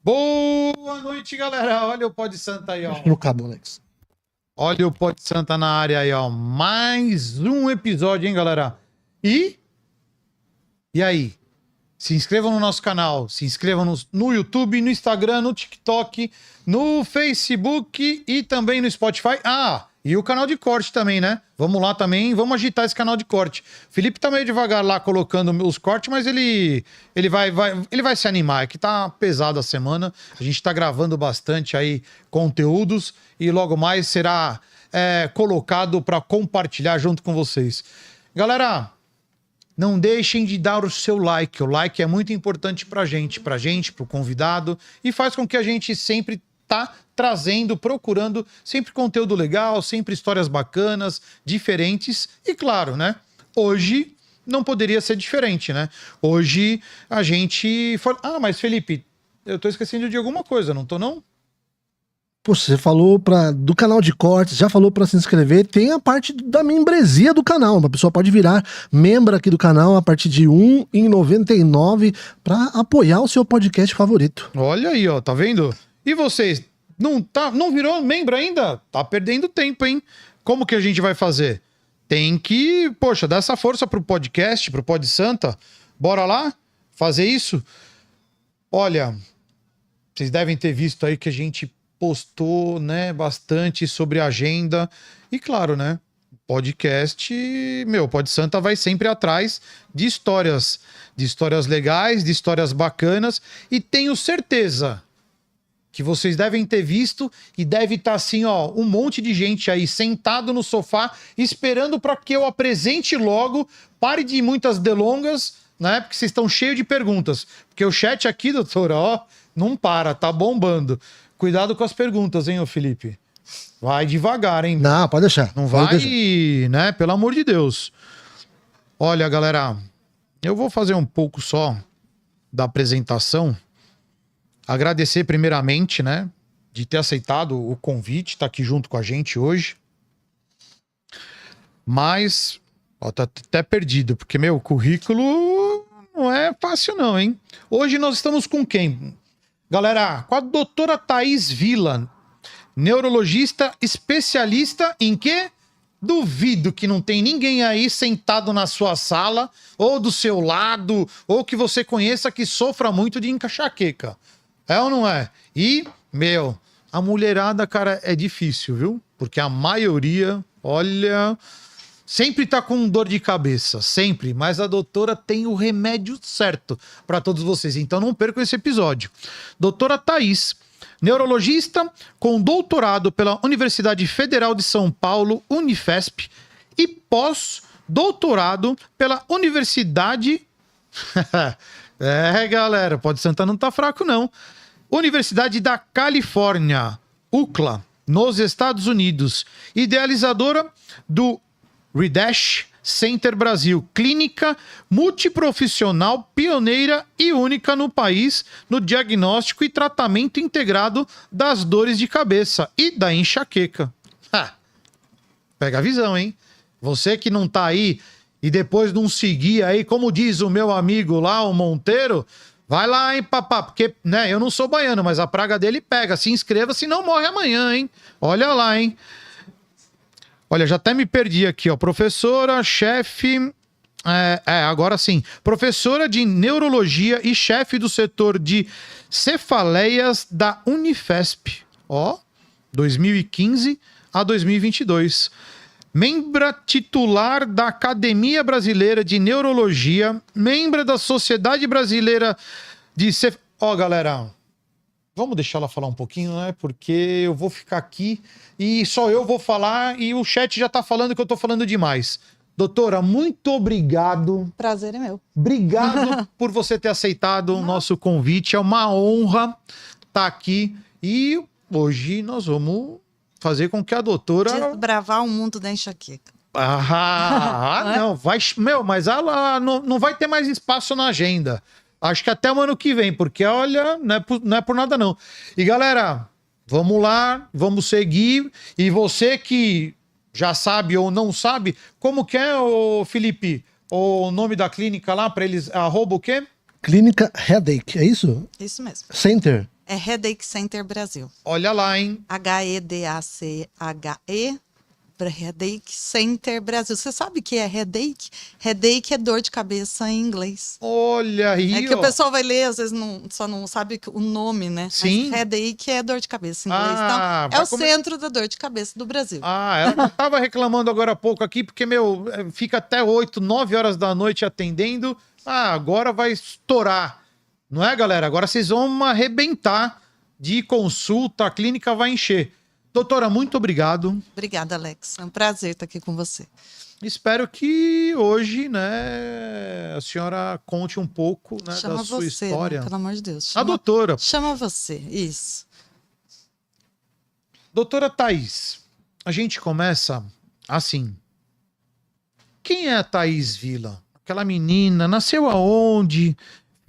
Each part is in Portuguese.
Boa noite, galera. Olha o Pó de Santa aí, ó. No cabo, Alex. Olha o Pó de Santa na área aí, ó. Mais um episódio, hein, galera? E aí? Se inscrevam no nosso canal, se inscrevam no YouTube, no Instagram, no TikTok, no Facebook e também no Spotify. Ah, e o canal de corte também, né? Vamos lá também, vamos agitar esse canal de corte. Felipe tá meio devagar lá colocando os cortes, mas ele vai se animar. É que tá pesado a semana. A gente tá gravando bastante aí conteúdos e logo mais será colocado para compartilhar junto com vocês. Galera, não deixem de dar o seu like. O like é muito importante pra gente, pro convidado, e faz com que a gente sempre tá trazendo, procurando sempre conteúdo legal, sempre histórias bacanas, diferentes. E claro, né? Hoje não poderia ser diferente, né? Hoje a gente... Ah, mas Felipe, eu tô esquecendo de alguma coisa, não tô não? Poxa, você falou do canal de cortes, já falou para se inscrever, tem a parte da membresia do canal. A pessoa pode virar membro aqui do canal a partir de R$ 1,99 para apoiar o seu podcast favorito. Olha aí, ó, tá vendo? E vocês, não virou membro ainda? Tá perdendo tempo, hein? Como que a gente vai fazer? Tem que, poxa, dar essa força pro podcast, pro Pó de Santa. Bora lá fazer isso? Olha, vocês devem ter visto aí que a gente postou, né, bastante sobre a agenda. E claro, né, podcast, Pó de Santa vai sempre atrás de histórias legais, de histórias bacanas, e tenho certeza que vocês devem ter visto e deve estar assim, ó, um monte de gente aí sentado no sofá esperando para que eu apresente logo. Pare de muitas delongas, né, porque vocês estão cheios de perguntas, porque o chat aqui, doutora, ó, não para, tá bombando. Cuidado com as perguntas, hein, ô Felipe? Vai devagar, hein? Não, pode deixar. Não vai, né? Pelo amor de Deus. Olha, galera, eu vou fazer um pouco só da apresentação. Agradecer primeiramente, né, de ter aceitado o convite, tá aqui junto com a gente hoje. Mas, ó, tá até perdido, porque, meu, currículo não é fácil não, hein? Hoje nós estamos com quem? Galera, com a doutora Thaís Villa, neurologista especialista em quê? Duvido que não tem ninguém aí sentado na sua sala, ou do seu lado, ou que você conheça que sofra muito de enxaqueca. É ou não é? E, a mulherada, cara, é difícil, viu? Porque a maioria, olha... sempre tá com dor de cabeça, sempre. Mas a doutora tem o remédio certo para todos vocês. Então não percam esse episódio. Doutora Thaís, neurologista com doutorado pela Universidade Federal de São Paulo, Unifesp, e pós-doutorado pela Universidade... galera, Pó de Santa não tá fraco, não. Universidade da Califórnia, UCLA, nos Estados Unidos. Idealizadora do Redash Center Brasil, clínica multiprofissional pioneira e única no país no diagnóstico e tratamento integrado das dores de cabeça e da enxaqueca. Pega a visão, hein? Você que não tá aí e depois não seguir aí, como diz o meu amigo lá, o Monteiro, vai lá, hein, papá, porque, né, eu não sou baiano, mas a praga dele pega. Se inscreva, senão morre amanhã, hein? Olha lá, hein? Olha, já até me perdi aqui, ó. Professora, chefe... agora sim. Professora de Neurologia e chefe do setor de cefaleias da Unifesp. Ó, 2015 a 2022. Membra titular da Academia Brasileira de Neurologia. Membra da Sociedade Brasileira de... Ó, galera... Vamos deixar ela falar um pouquinho, né? Porque eu vou ficar aqui e só eu vou falar e o chat já tá falando que eu tô falando demais. Doutora, muito obrigado. Prazer é meu. Obrigado por você ter aceitado o nosso convite. É uma honra estar aqui e hoje nós vamos fazer com que a doutora... desbravar o mundo da enxaqueca. Não. Vai, mas ela não vai ter mais espaço na agenda. Acho que até o ano que vem, porque olha, não é por nada não. E galera, vamos lá, vamos seguir. E você que já sabe ou não sabe, como que é, Felipe, o nome da clínica lá para eles, @ o quê? Clínica Headache, é isso? Isso mesmo. Center. É Headache Center Brasil. Olha lá, hein? HEDACHE, Headache Center Brasil. Você sabe o que é headache? Headache é dor de cabeça em inglês. Olha aí, É que o ó. pessoal vai ler, às vezes só não sabe o nome, né? Sim. Mas headache é dor de cabeça em inglês. Ah, Então, é vai o centro da dor de cabeça do Brasil. Ah, ela tava reclamando agora há pouco aqui, porque, fica até 8, 9 horas da noite atendendo. Ah, agora vai estourar. Não é, galera? Agora vocês vão arrebentar de consulta, a clínica vai encher. Doutora, muito obrigado. Obrigada, Alex. É um prazer estar aqui com você. Espero que hoje, né, a senhora conte um pouco, né, Chama da sua você, história. né? Pelo amor de Deus. A doutora. Chama você, isso. Doutora Thaís, a gente começa assim. Quem é a Thaís Vila? Aquela menina, nasceu aonde?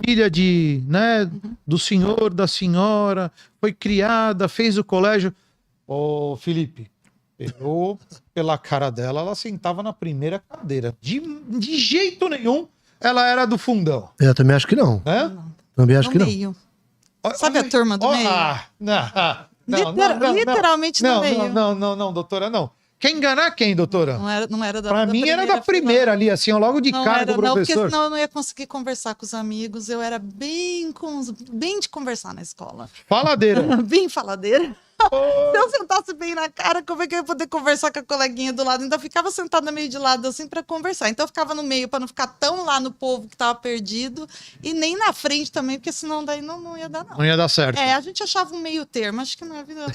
Filha de, né, do senhor, da senhora, foi criada, fez o colégio. Ô, Felipe, eu, pela cara dela, ela sentava na primeira cadeira. De jeito nenhum, ela era do fundão, Eu também acho que não. né? Também acho No que não. meio. Sabe a turma do meio? Literalmente no meio. Não, doutora, não. Quer enganar quem, doutora? Não era da Pra da mim era da fila. primeira ali, assim, ó, logo de Não cara era, do não, porque professor. senão eu não ia conseguir conversar com os amigos. Eu era bem de conversar na escola. Faladeira. Bem faladeira. Se eu sentasse bem na cara, como é que eu ia poder conversar com a coleguinha do lado? Ainda ficava sentada meio de lado assim para conversar. Então eu ficava no meio para não ficar tão lá no povo que tava perdido e nem na frente também, porque senão daí não ia dar não. Não ia dar certo. É, a gente achava um meio termo, acho que não é vida.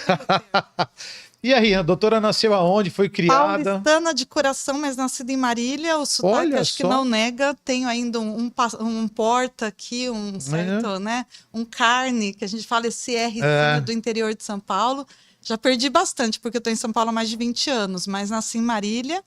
E aí, a doutora nasceu aonde? Foi criada? Paulistana de coração, mas nascida em Marília, o sotaque Olha acho que só. não nega. Tenho ainda um porta aqui, um certo, né? Um carne, que a gente fala esse Rzinho do interior de São Paulo. Já perdi bastante, porque eu estou em São Paulo há mais de 20 anos, mas nasci em Marília.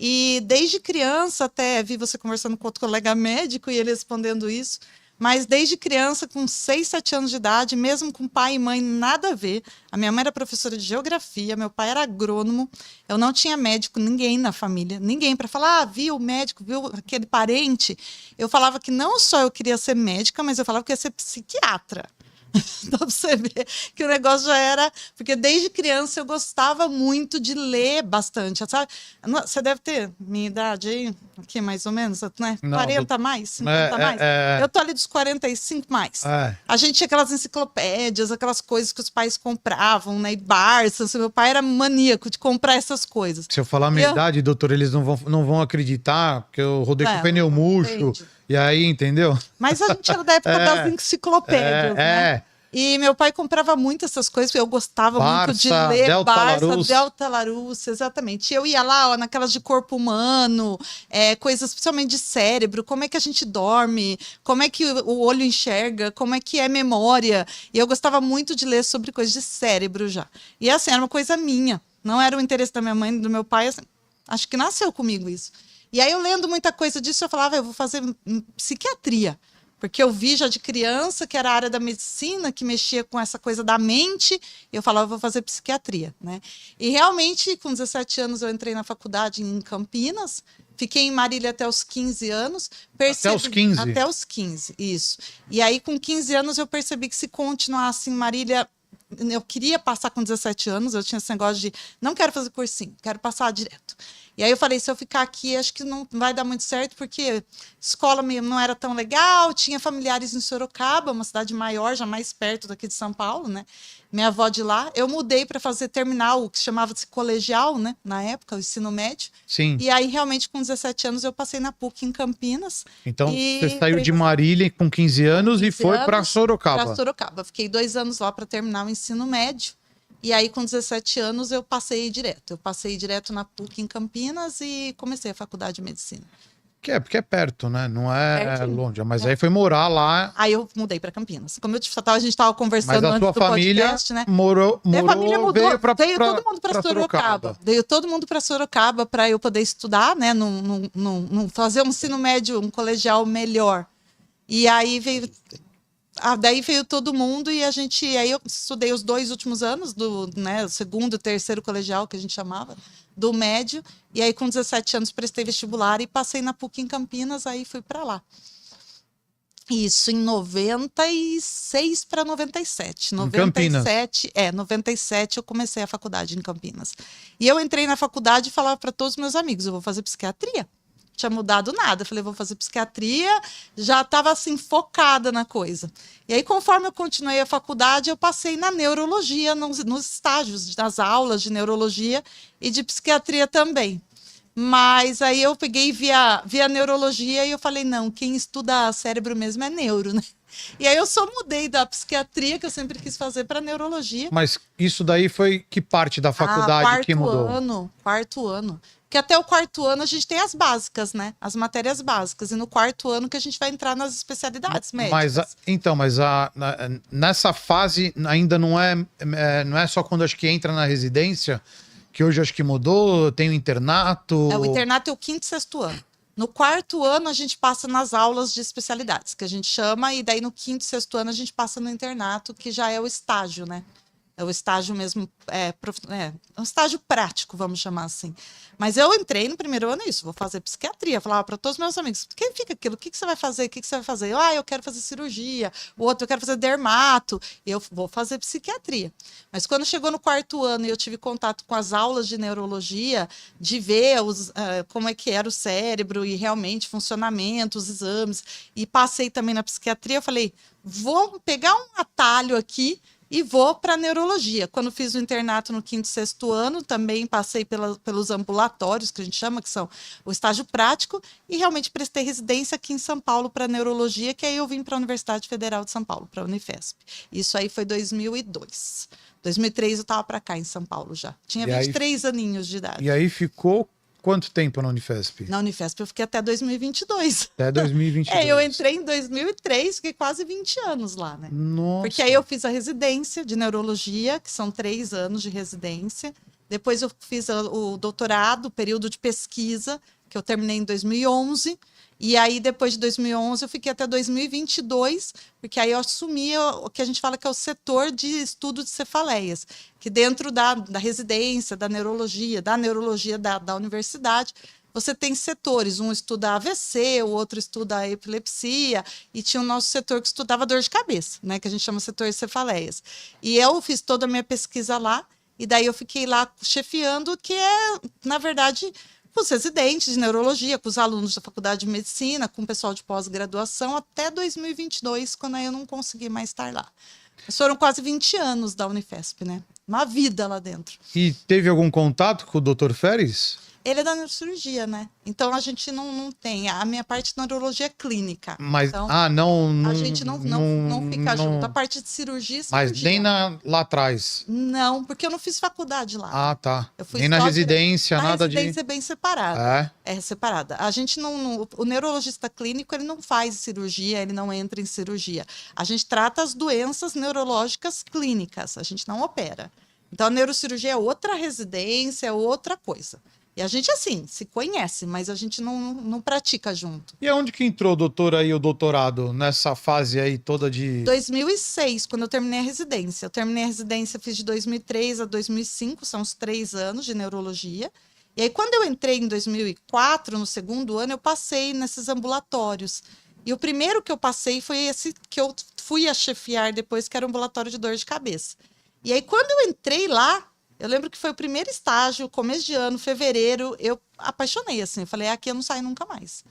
E desde criança, até vi você conversando com outro colega médico e ele respondendo isso, mas desde criança, com 6, 7 anos de idade, mesmo com pai e mãe, nada a ver. A minha mãe era professora de geografia, meu pai era agrônomo, eu não tinha médico, ninguém na família, ninguém para falar, viu o médico, viu aquele parente. Eu falava que não só eu queria ser médica, mas eu falava que ia ser psiquiatra. Dá pra você ver que o negócio já era... Porque desde criança eu gostava muito de ler bastante, sabe? Você deve ter minha idade aí, aqui mais ou menos, né? Não, 40 mais, 50 mais. Eu tô ali dos 45 mais. A gente tinha aquelas enciclopédias, aquelas coisas que os pais compravam, né? E Barça, meu pai era maníaco de comprar essas coisas. Se eu falar a minha idade, doutor, eles não vão acreditar, porque eu rodei com pneu murcho. Entendi. E aí, entendeu? Mas a gente era da época das enciclopédias, né? E meu pai comprava muito essas coisas, eu gostava muito de ler Delta Larousse, exatamente. Eu ia lá, ó, naquelas de corpo humano, coisas especialmente de cérebro, como é que a gente dorme, como é que o olho enxerga, como é que é memória. E eu gostava muito de ler sobre coisas de cérebro já. E assim, era uma coisa minha, não era o interesse da minha mãe e do meu pai, assim, acho que nasceu comigo isso. E aí eu lendo muita coisa disso, eu falava, eu vou fazer psiquiatria. Porque eu vi já de criança que era a área da medicina, que mexia com essa coisa da mente, e eu falava, eu vou fazer psiquiatria, né? E realmente, com 17 anos, eu entrei na faculdade em Campinas, fiquei em Marília até os 15 anos. Até os 15? Até os 15, isso. E aí, com 15 anos, eu percebi que se continuasse em Marília... Eu queria passar com 17 anos, eu tinha esse negócio de, não quero fazer cursinho, quero passar direto. E aí eu falei, se eu ficar aqui, acho que não vai dar muito certo, porque escola mesmo não era tão legal, tinha familiares em Sorocaba, uma cidade maior, já mais perto daqui de São Paulo, né? Minha avó de lá. Eu mudei para fazer terminal, o que chamava-se colegial, né? Na época, o ensino médio. Sim. E aí, realmente, com 17 anos, eu passei na PUC em Campinas. Então, você saiu de Marília com 15 anos e foi para Sorocaba. Para Sorocaba. Fiquei 2 anos lá para terminar o ensino médio. E aí, com 17 anos, eu passei direto. Eu passei direto na PUC em Campinas e comecei a faculdade de medicina. Porque é perto, né? Não é longe. Mas aí foi morar lá. Aí eu mudei para Campinas. Como eu te falava, a gente estava conversando antes do podcast, né? Minha família mudou. Veio todo mundo para Sorocaba. Veio todo mundo para Sorocaba para eu poder estudar, né? Fazer um ensino médio, um colegial melhor. E aí veio... daí veio todo mundo e aí eu estudei os 2 últimos anos do, né, o segundo e terceiro colegial, que a gente chamava, do médio, e aí com 17 anos prestei vestibular e passei na PUC em Campinas, aí fui para lá. Isso, em 96 para 97. Em Campinas. 97 eu comecei a faculdade em Campinas. E eu entrei na faculdade e falava para todos os meus amigos, eu vou fazer psiquiatria. Tinha mudado nada, eu falei, vou fazer psiquiatria, já estava assim focada na coisa. E aí, conforme eu continuei a faculdade, eu passei na neurologia, nos estágios, nas aulas de neurologia e de psiquiatria também. Mas aí eu peguei via neurologia e eu falei, não, quem estuda cérebro mesmo é neuro, né? E aí eu só mudei da psiquiatria, que eu sempre quis fazer, para neurologia. Mas isso daí foi que parte da faculdade que mudou? Quarto ano. Porque até o quarto ano a gente tem as básicas, né? As matérias básicas. E no quarto ano que a gente vai entrar nas especialidades médicas. Mas nessa fase ainda não é só quando acho que entra na residência, que hoje acho que mudou, tem o internato. O internato é o 5º e 6º ano. No quarto ano, a gente passa nas aulas de especialidades, que a gente chama, e daí no 5º e 6º ano a gente passa no internato, que já é o estágio, né? É o estágio mesmo, um estágio prático, vamos chamar assim. Mas eu entrei no primeiro ano isso, vou fazer psiquiatria. Falava para todos os meus amigos, quem fica aquilo? O que você vai fazer? O que você vai fazer? Eu quero fazer cirurgia. O outro, eu quero fazer dermato. Eu vou fazer psiquiatria. Mas quando chegou no quarto ano e eu tive contato com as aulas de neurologia, de ver como é que era o cérebro e realmente funcionamento, os exames, e passei também na psiquiatria, eu falei, vou pegar um atalho aqui e vou para neurologia. Quando fiz o internato no 5º e 6º ano, também passei pelos ambulatórios, que a gente chama, que são o estágio prático, e realmente prestei residência aqui em São Paulo para neurologia, que aí eu vim para a Universidade Federal de São Paulo, para a Unifesp. Isso aí foi 2002. 2003 eu estava para cá, em São Paulo já. Tinha 23 aninhos de idade. E aí ficou quanto tempo na Unifesp? Na Unifesp eu fiquei até 2022. Até 2022. Eu entrei em 2003, fiquei quase 20 anos lá, né? Nossa. Porque aí eu fiz a residência de neurologia, que são 3 anos de residência. Depois eu fiz o doutorado, o período de pesquisa, que eu terminei em 2011. E aí, depois de 2011, eu fiquei até 2022, porque aí eu assumi o que a gente fala que é o setor de estudo de cefaleias, que dentro da residência, da neurologia da universidade, você tem setores. Um estuda AVC, o outro estuda a epilepsia, e tinha o nosso setor que estudava dor de cabeça, né, que a gente chama setor de cefaleias. E eu fiz toda a minha pesquisa lá, e daí eu fiquei lá chefiando, que é, na verdade, com os residentes de neurologia, com os alunos da faculdade de medicina, com o pessoal de pós-graduação, até 2022, quando aí eu não consegui mais estar lá. Mas foram quase 20 anos da Unifesp, né? Uma vida lá dentro. E teve algum contato com o Dr. Férez? Ele é da neurocirurgia, né? Então a gente não tem. A minha parte de neurologia é clínica. Mas, então, não. A gente não fica junto. A parte de cirurgia é cirurgia. Mas nem lá atrás. Não, porque eu não fiz faculdade lá. Ah, tá. Eu fui nem na residência, nada de. A residência é bem separada. É? É separada. A gente o neurologista clínico, ele não faz cirurgia, ele não entra em cirurgia. A gente trata as doenças neurológicas clínicas, a gente não opera. Então, a neurocirurgia é outra residência, é outra coisa. E a gente, assim, se conhece, mas a gente não pratica junto. E aonde que entrou, doutora, aí o doutorado, nessa fase aí toda de... 2006, quando eu terminei a residência. Eu terminei a residência, fiz de 2003 a 2005, são os 3 anos de neurologia. E aí, quando eu entrei em 2004, no 2º ano, eu passei nesses ambulatórios. E o primeiro que eu passei foi esse que eu fui a chefiar depois, que era o ambulatório de dor de cabeça. E aí, quando eu entrei lá, eu lembro que foi o primeiro estágio, começo de ano, fevereiro, eu apaixonei, assim. Eu falei, aqui eu não saio nunca mais.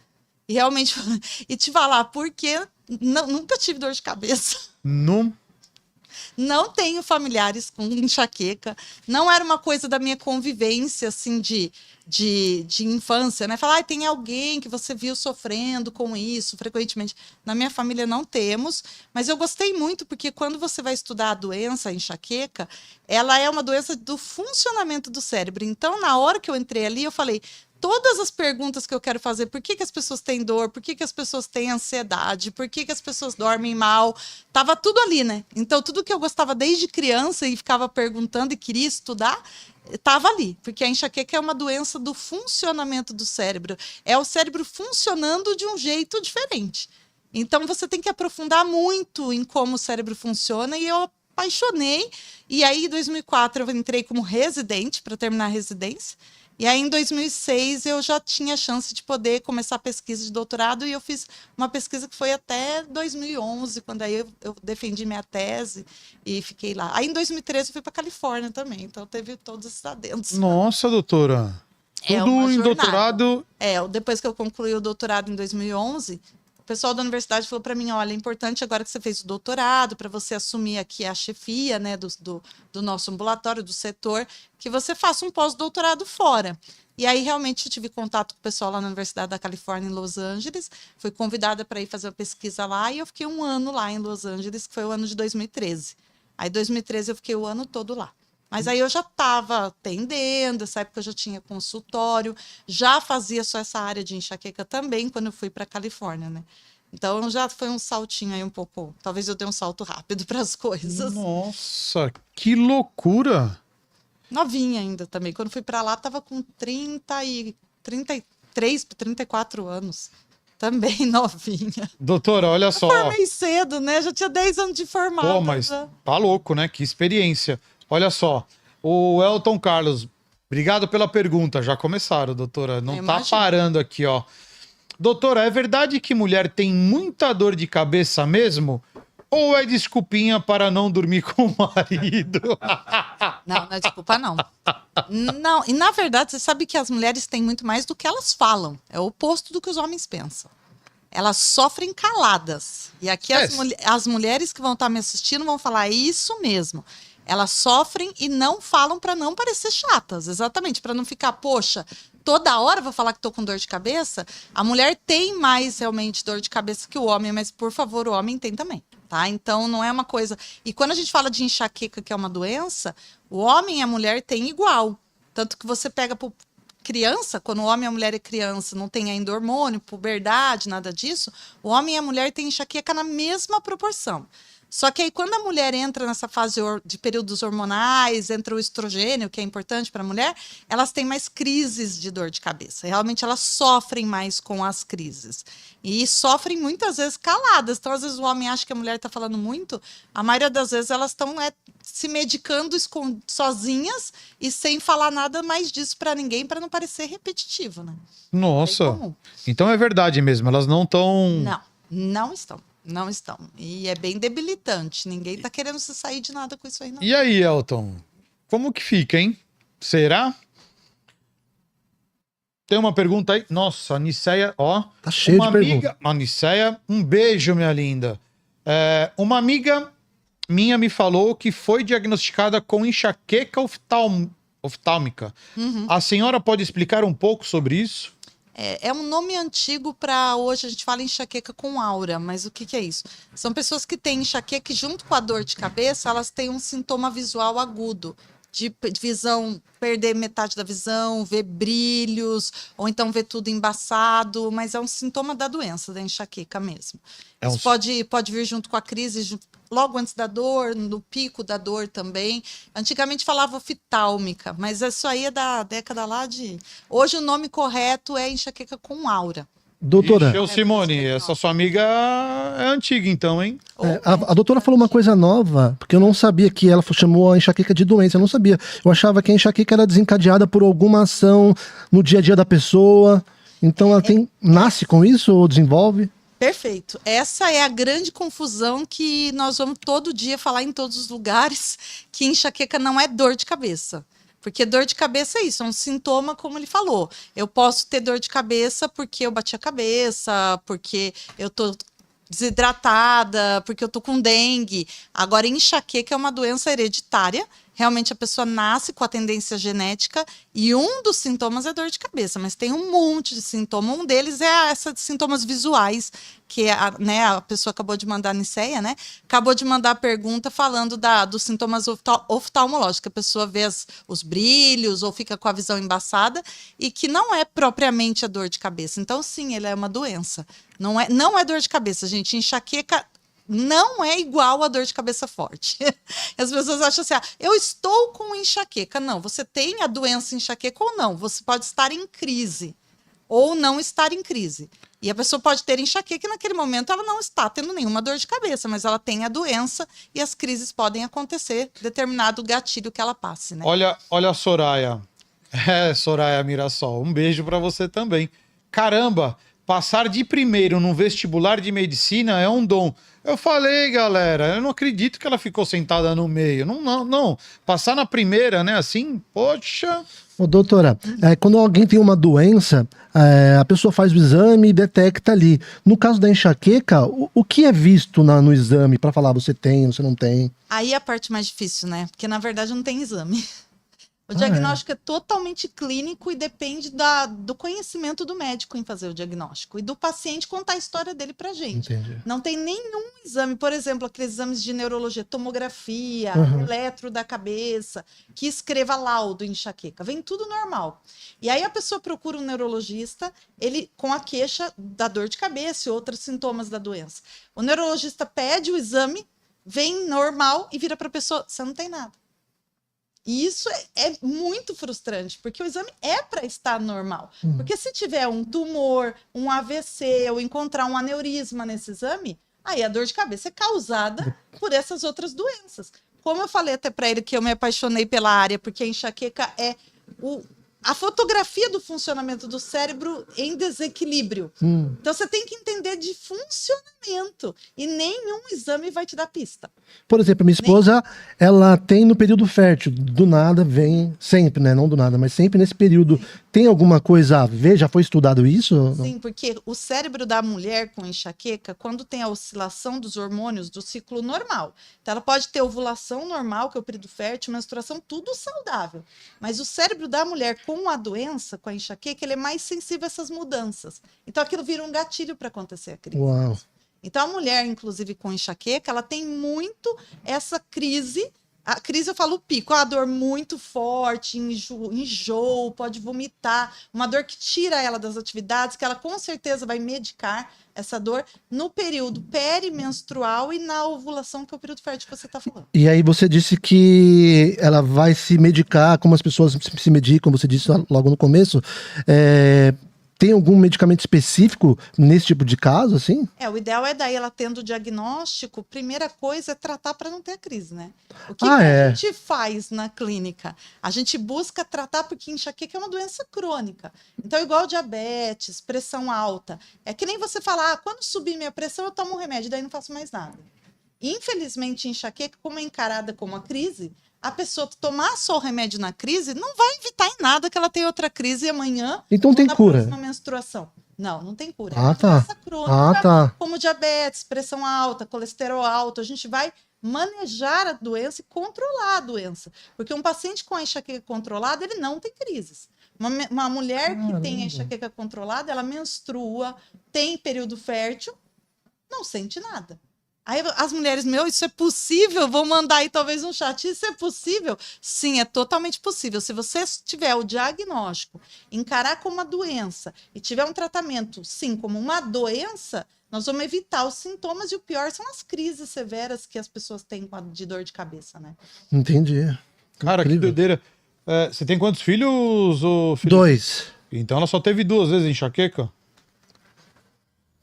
E realmente, e te falar, porque nunca tive dor de cabeça. Não tenho familiares com enxaqueca. Não era uma coisa da minha convivência, assim, de infância, né? Falar, tem alguém que você viu sofrendo com isso frequentemente. Na minha família não temos, mas eu gostei muito, porque quando você vai estudar a doença, a enxaqueca, ela é uma doença do funcionamento do cérebro. Então, na hora que eu entrei ali, eu falei, todas as perguntas que eu quero fazer, por que as pessoas têm dor, por que as pessoas têm ansiedade, por que as pessoas dormem mal, tava tudo ali, né? Então, tudo que eu gostava desde criança e ficava perguntando e queria estudar, estava ali, porque a enxaqueca é uma doença do funcionamento do cérebro. É o cérebro funcionando de um jeito diferente. Então, você tem que aprofundar muito em como o cérebro funciona, e eu apaixonei. E aí, em 2004, eu entrei como residente para terminar a residência. E aí, em 2006, eu já tinha a chance de poder começar a pesquisa de doutorado, e eu fiz uma pesquisa que foi até 2011, quando aí eu defendi minha tese e fiquei lá. Aí, em 2013, eu fui para Califórnia também, então teve todos esses adendos. Nossa, doutora. É Tudo uma em jornada. doutorado. Depois que eu concluí o doutorado em 2011, o pessoal da universidade falou para mim, olha, é importante agora que você fez o doutorado, para você assumir aqui a chefia, né, do nosso ambulatório, do setor, que você faça um pós-doutorado fora. E aí, realmente, eu tive contato com o pessoal lá na Universidade da Califórnia, em Los Angeles, fui convidada para ir fazer uma pesquisa lá, e eu fiquei um ano lá em Los Angeles, que foi o ano de 2013. Aí, em 2013, eu fiquei o ano todo lá. Mas aí eu já estava atendendo, nessa época eu já tinha consultório, já fazia só essa área de enxaqueca também quando eu fui para a Califórnia, né? Então já foi um saltinho aí um pouco, talvez eu dê um salto rápido para as coisas. Nossa, que loucura! Novinha ainda também. Quando fui para lá, estava com 33, 34 anos. Também novinha. Doutora, olha só. Formei cedo, né? Já tinha 10 anos de formada. Pô, mas já. tá louco, né? Que experiência. Olha só, o Elton Carlos, obrigado pela pergunta. Já começaram, doutora. Não tá parando aqui, ó. Doutora, é verdade que mulher tem muita dor de cabeça mesmo? Ou é desculpinha para não dormir com o marido? Não é desculpa, não. Não, e na verdade, você sabe que as mulheres têm muito mais do que elas falam. É o oposto do que os homens pensam. Elas sofrem caladas. E aqui as mulheres que vão estar me assistindo vão falar isso mesmo. Elas sofrem e não falam para não parecer chatas. Exatamente, para não ficar, poxa, toda hora vou falar que estou com dor de cabeça. A mulher tem mais realmente dor de cabeça que o homem, mas por favor, o homem tem também. Tá? Então não é uma coisa. E quando a gente fala de enxaqueca, que é uma doença, o homem e a mulher têm igual. Tanto que você pega por criança, quando o homem e a mulher é criança, não tem ainda hormônio, puberdade, nada disso, o homem e a mulher têm enxaqueca na mesma proporção. Só que aí, quando a mulher entra nessa fase de períodos hormonais, entra o estrogênio, que é importante para a mulher, elas têm mais crises de dor de cabeça. Realmente, elas sofrem mais com as crises. E sofrem muitas vezes caladas. Então, às vezes, o homem acha que a mulher está falando muito. A maioria das vezes, elas estão se medicando sozinhas e sem falar nada mais disso para ninguém, para não parecer repetitivo, né? Nossa, então é verdade mesmo. Elas não estão... Não estão. Não estão. E é bem debilitante. Ninguém tá querendo se sair de nada com isso aí, não. E aí, Elton? Como que fica, hein? Será? Tem uma pergunta aí. Nossa, a Niceia, ó. Tá cheio de perguntas. A Niceia, um beijo, minha linda. Uma amiga minha me falou que foi diagnosticada com enxaqueca oftálmica. A senhora pode explicar um pouco sobre isso? É um nome antigo para hoje a gente fala enxaqueca com aura, mas o que é isso? São pessoas que têm enxaqueca e junto com a dor de cabeça, elas têm um sintoma visual agudo, de visão, perder metade da visão, ver brilhos, ou então ver tudo embaçado, mas é um sintoma da doença, da enxaqueca mesmo. Isso pode vir junto com a crise, logo antes da dor, no pico da dor também. Antigamente falava oftálmica, mas isso aí é da década lá de... Hoje o nome correto é enxaqueca com aura. Doutora... Simone, essa sua amiga é antiga então, hein? A doutora falou uma coisa nova, porque eu não sabia que ela chamou a enxaqueca de doença, eu não sabia. Eu achava que a enxaqueca era desencadeada por alguma ação no dia a dia da pessoa. Então ela nasce com isso ou desenvolve? Perfeito. Essa é a grande confusão que nós vamos todo dia falar em todos os lugares, que enxaqueca não é dor de cabeça. Porque dor de cabeça é isso, é um sintoma, como ele falou. Eu posso ter dor de cabeça porque eu bati a cabeça, porque eu tô desidratada, porque eu tô com dengue. Agora, enxaqueca é uma doença hereditária. Realmente a pessoa nasce com a tendência genética e um dos sintomas é dor de cabeça, mas tem um monte de sintomas. Um deles é esses sintomas visuais, que a pessoa acabou de mandar a Niceia, né? Acabou de mandar a pergunta falando dos sintomas oftalmológicos, que a pessoa vê os brilhos ou fica com a visão embaçada e que não é propriamente a dor de cabeça. Então, sim, ele é uma doença. Não é dor de cabeça, gente. Enxaqueca não é igual a dor de cabeça forte. As pessoas acham assim, eu estou com enxaqueca. Não, você tem a doença enxaqueca ou não. Você pode estar em crise ou não estar em crise. E a pessoa pode ter enxaqueca e naquele momento ela não está tendo nenhuma dor de cabeça, mas ela tem a doença e as crises podem acontecer, determinado gatilho que ela passe, né? Olha a Soraya. É, Soraya Mirassol, um beijo pra você também. Caramba, passar de primeiro num vestibular de medicina é um dom. Eu falei, galera, eu não acredito que ela ficou sentada no meio. Não, não, não. Passar na primeira, né, assim, poxa. Ô, doutora, quando alguém tem uma doença, a pessoa faz o exame e detecta ali. No caso da enxaqueca, o que é visto no exame para falar você tem, você não tem? Aí é a parte mais difícil, né? Porque na verdade não tem exame. O diagnóstico é totalmente clínico e depende do conhecimento do médico em fazer o diagnóstico e do paciente contar a história dele pra gente. Entendi. Não tem nenhum exame, por exemplo, aqueles exames de neurologia, tomografia, eletro da cabeça, que escreva laudo enxaqueca. Vem tudo normal. E aí a pessoa procura um neurologista, ele com a queixa da dor de cabeça e outros sintomas da doença. O neurologista pede o exame, vem normal e vira para a pessoa, você não tem nada. E isso é muito frustrante, porque o exame é para estar normal. Porque se tiver um tumor, um AVC, ou encontrar um aneurisma nesse exame, aí a dor de cabeça é causada por essas outras doenças. Como eu falei até para ele que eu me apaixonei pela área, porque a enxaqueca é a fotografia do funcionamento do cérebro em desequilíbrio. Então você tem que entender de funcionamento e nenhum exame vai te dar pista. Por exemplo, minha esposa, ela tem no período fértil, do nada vem, sempre, né? Não do nada, mas sempre nesse período. Tem alguma coisa a ver? Já foi estudado isso? Sim, porque o cérebro da mulher com enxaqueca, quando tem a oscilação dos hormônios do ciclo normal, então ela pode ter ovulação normal, que é o período fértil, menstruação, tudo saudável. Mas o cérebro da mulher com a doença, com a enxaqueca, ele é mais sensível a essas mudanças. Então aquilo vira um gatilho para acontecer a crise. Uau. Então a mulher, inclusive com enxaqueca, ela tem muito essa crise. A crise, eu falo o pico, a dor muito forte, enjoo, pode vomitar, uma dor que tira ela das atividades, que ela com certeza vai medicar essa dor no período perimenstrual e na ovulação, que é o período fértil que você está falando. E aí você disse que ela vai se medicar, como as pessoas se medicam, você disse logo no começo. Tem algum medicamento específico nesse tipo de caso, assim? O ideal é daí ela tendo o diagnóstico, primeira coisa é tratar para não ter a crise, né? O que a gente faz na clínica? A gente busca tratar porque enxaqueca é uma doença crônica. Então, igual diabetes, pressão alta. É que nem você falar, quando subir minha pressão eu tomo um remédio, daí não faço mais nada. Infelizmente, enxaqueca, como é encarada como uma crise, a pessoa tomar só o remédio na crise não vai evitar em nada que ela tenha outra crise amanhã. Então tem cura. Na menstruação. Não tem cura. Ah, tá. É uma doença crônica, como diabetes, pressão alta, colesterol alto. A gente vai manejar a doença e controlar a doença. Porque um paciente com a enxaqueca controlada, ele não tem crises. Uma mulher que tem a enxaqueca controlada, ela menstrua, tem período fértil, não sente nada. Aí as mulheres, isso é possível? Vou mandar aí talvez um chat. Isso é possível? Sim, é totalmente possível. Se você tiver o diagnóstico, encarar como uma doença e tiver um tratamento, sim, como uma doença, nós vamos evitar os sintomas e o pior são as crises severas que as pessoas têm de dor de cabeça, né? Entendi. Cara, que doideira. Você tem quantos filhos, Felipe? 2. Então ela só teve 2 vezes enxaqueca?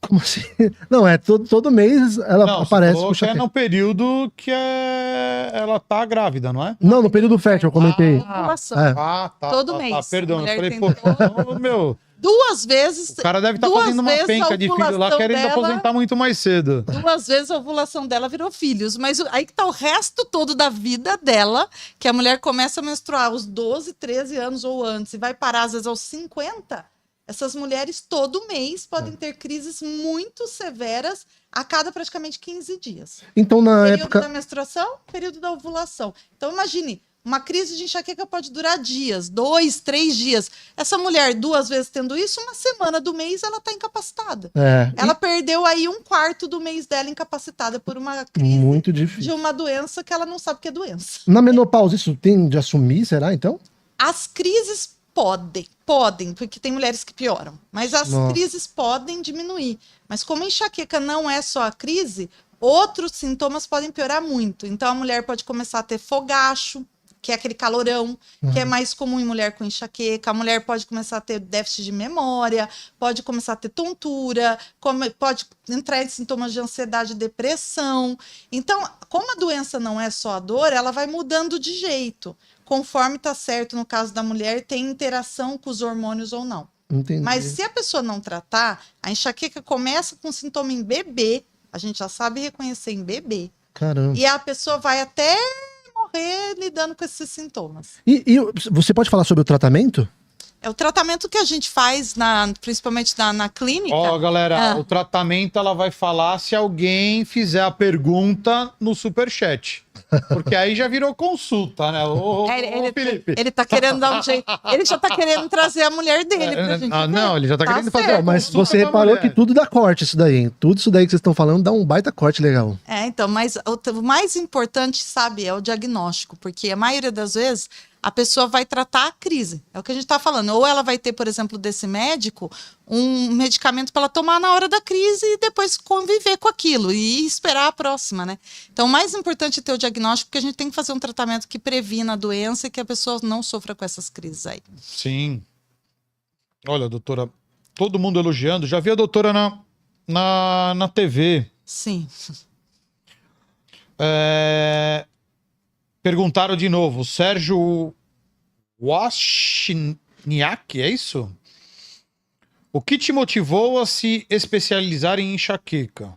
Como assim? Não, todo mês ela aparece. Você falou que no período que ela tá grávida, não é? Não, no período fértil, eu comentei. Tá. Todo mês. Perdão, eu falei, meu... 2 vezes. O cara deve estar fazendo uma penca de filho lá, querendo aposentar muito mais cedo. 2 vezes a ovulação dela virou filhos. Mas aí que tá o resto todo da vida dela, que a mulher começa a menstruar aos 12, 13 anos ou antes e vai parar às vezes aos 50. Essas mulheres todo mês podem ter crises muito severas a cada praticamente 15 dias. Então, na período época da menstruação, período da ovulação. Então, imagine, uma crise de enxaqueca pode durar dias, 2, 3 dias. Essa mulher, 2 vezes tendo isso, uma semana do mês ela está incapacitada. Ela perdeu aí 1/4 do mês dela incapacitada por uma crise muito difícil. De uma doença que ela não sabe que é doença. Na menopausa, isso tem de assumir, será, então? As crises podem, porque tem mulheres que pioram, mas as crises podem diminuir. Mas como enxaqueca não é só a crise, outros sintomas podem piorar muito. Então a mulher pode começar a ter fogacho, que é aquele calorão, que é mais comum em mulher com enxaqueca. A mulher pode começar a ter déficit de memória, pode começar a ter tontura, pode entrar em sintomas de ansiedade e depressão. Então, como a doença não é só a dor, ela vai mudando de jeito. conforme tá certo, no caso da mulher, tem interação com os hormônios ou não. Entendi. Mas se a pessoa não tratar, a enxaqueca começa com sintoma em bebê, a gente já sabe reconhecer em bebê. Caramba. E a pessoa vai até morrer lidando com esses sintomas. E você pode falar sobre o tratamento? É o tratamento que a gente faz, principalmente na clínica. Ó, galera, o tratamento ela vai falar se alguém fizer a pergunta no superchat. Porque aí já virou consulta, né? Ô, Felipe. Ele tá querendo dar um jeito. Ele já tá querendo trazer a mulher dele pra gente. Não, ele já tá querendo fazer. Mas você reparou que tudo dá corte isso daí, hein? Tudo isso daí que vocês estão falando dá um baita corte legal. Então, mas o mais importante, sabe, é o diagnóstico. Porque a maioria das vezes a pessoa vai tratar a crise. É o que a gente está falando. Ou ela vai ter, por exemplo, desse médico, um medicamento para ela tomar na hora da crise e depois conviver com aquilo e esperar a próxima, né? Então, o mais importante é ter o diagnóstico, porque a gente tem que fazer um tratamento que previna a doença e que a pessoa não sofra com essas crises aí. Sim. Olha, doutora, todo mundo elogiando. Já vi a doutora na TV. Sim. Perguntaram de novo, Sérgio Washniak, é isso? O que te motivou a se especializar em enxaqueca?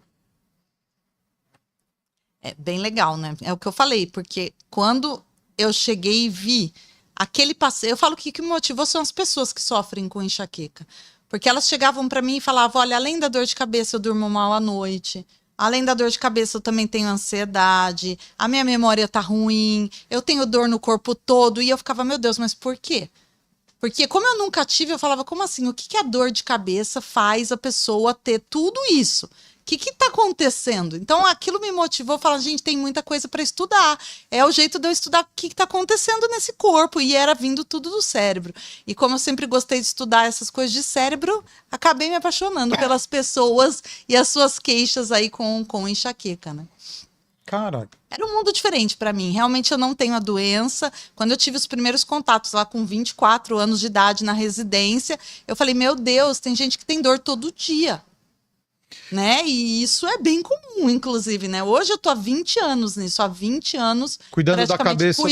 É bem legal, né? É o que eu falei, porque quando eu cheguei e vi aquele passeio, eu falo que o que me motivou são as pessoas que sofrem com enxaqueca. Porque elas chegavam para mim e falavam, olha, além da dor de cabeça, eu durmo mal à noite. Além da dor de cabeça, eu também tenho ansiedade, a minha memória tá ruim, eu tenho dor no corpo todo. E eu ficava, meu Deus, mas por quê? Porque como eu nunca tive, eu falava, como assim? O que a dor de cabeça faz a pessoa ter tudo isso? O que tá acontecendo? Então, aquilo me motivou a falar, gente, tem muita coisa para estudar. É o jeito de eu estudar o que tá acontecendo nesse corpo. E era vindo tudo do cérebro. E como eu sempre gostei de estudar essas coisas de cérebro, acabei me apaixonando pelas pessoas e as suas queixas aí com enxaqueca, né? Cara, era um mundo diferente para mim. Realmente eu não tenho a doença. Quando eu tive os primeiros contatos lá com 24 anos de idade na residência, eu falei, meu Deus, tem gente que tem dor todo dia. Né? E isso é bem comum, inclusive, né? Hoje eu tô há 20 anos nisso, há 20 anos cuidando da cabeça,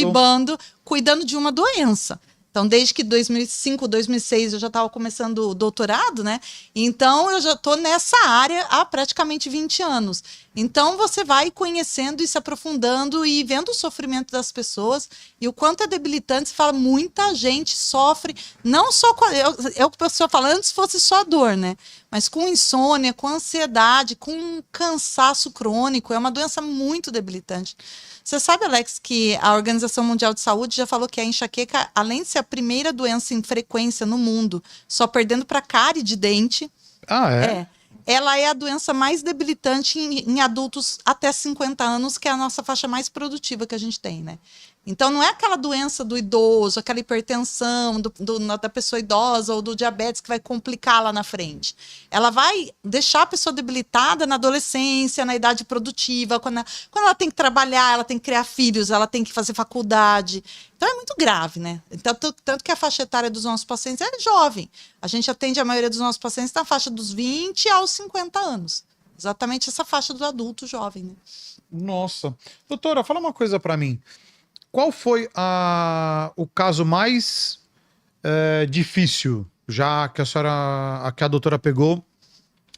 cuidando de uma doença. Então, desde que 2005, 2006 eu já estava começando o doutorado, né? Então, eu já estou nessa área há praticamente 20 anos. Então, você vai conhecendo e se aprofundando e vendo o sofrimento das pessoas e o quanto é debilitante. Você fala, muita gente sofre, não só com... É o que a pessoa fala, antes fosse só dor, né? Mas com insônia, com ansiedade, com cansaço crônico. É uma doença muito debilitante. Você sabe, Alex, que a Organização Mundial de Saúde já falou que a enxaqueca, além de ser a primeira doença em frequência no mundo, só perdendo para cárie de dente, ela é a doença mais debilitante em adultos até 50 anos, que é a nossa faixa mais produtiva que a gente tem, né? Então, não é aquela doença do idoso, aquela hipertensão da pessoa idosa ou do diabetes que vai complicar lá na frente. Ela vai deixar a pessoa debilitada na adolescência, na idade produtiva, quando ela tem que trabalhar, ela tem que criar filhos, ela tem que fazer faculdade. Então, é muito grave, né? Então, tanto que a faixa etária dos nossos pacientes é jovem. A gente atende a maioria dos nossos pacientes na faixa dos 20 aos 50 anos. Exatamente essa faixa do adulto jovem, né? Nossa. Doutora, fala uma coisa para mim. Qual foi o caso mais difícil, já que a doutora pegou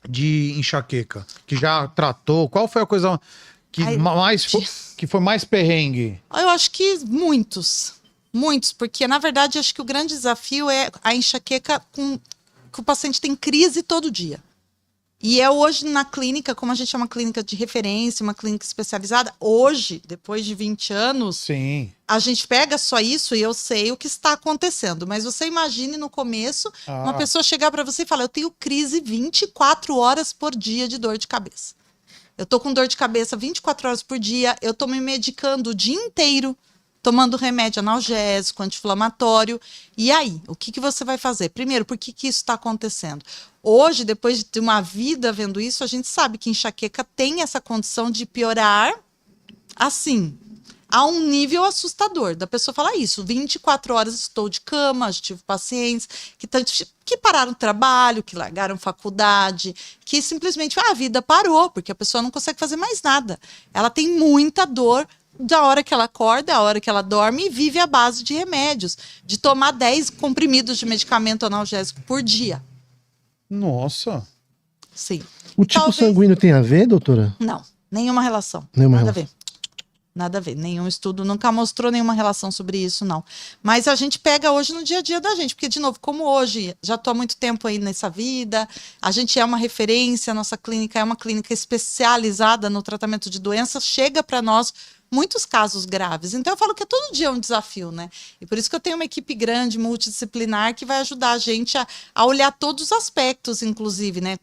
de enxaqueca, que já tratou? Qual foi a coisa que foi mais perrengue? Eu acho que muitos, porque na verdade acho que o grande desafio é a enxaqueca que o paciente tem crise todo dia. E hoje na clínica, como a gente é uma clínica de referência, uma clínica especializada, hoje, depois de 20 anos, sim, a gente pega só isso e eu sei o que está acontecendo. Mas você imagine no começo, uma pessoa chegar para você e falar, eu tenho crise 24 horas por dia de dor de cabeça. Eu tô com dor de cabeça 24 horas por dia, eu tô me medicando o dia inteiro, tomando remédio analgésico, anti-inflamatório. E aí, o que você vai fazer? Primeiro, por que isso está acontecendo? Hoje, depois de uma vida vendo isso, a gente sabe que enxaqueca tem essa condição de piorar, assim, a um nível assustador. Da pessoa falar isso, 24 horas estou de cama, já tive pacientes que pararam o trabalho, que largaram faculdade, que simplesmente a vida parou, porque a pessoa não consegue fazer mais nada. Ela tem muita dor da hora que ela acorda, a hora que ela dorme e vive à base de remédios, de tomar 10 comprimidos de medicamento analgésico por dia. Nossa. Sim. O tipo sanguíneo tem a ver, doutora? Não, nenhuma relação. Nenhuma Nada relação. a ver. Nada a ver. Nenhum estudo nunca mostrou nenhuma relação sobre isso, não. Mas a gente pega hoje no dia a dia da gente, porque, de novo, como hoje, já estou há muito tempo aí nessa vida, a gente é uma referência, a nossa clínica é uma clínica especializada no tratamento de doenças, chega para nós muitos casos graves. Então, eu falo que todo dia é um desafio, né? E por isso que eu tenho uma equipe grande, multidisciplinar, que vai ajudar a gente a olhar todos os aspectos, inclusive, né?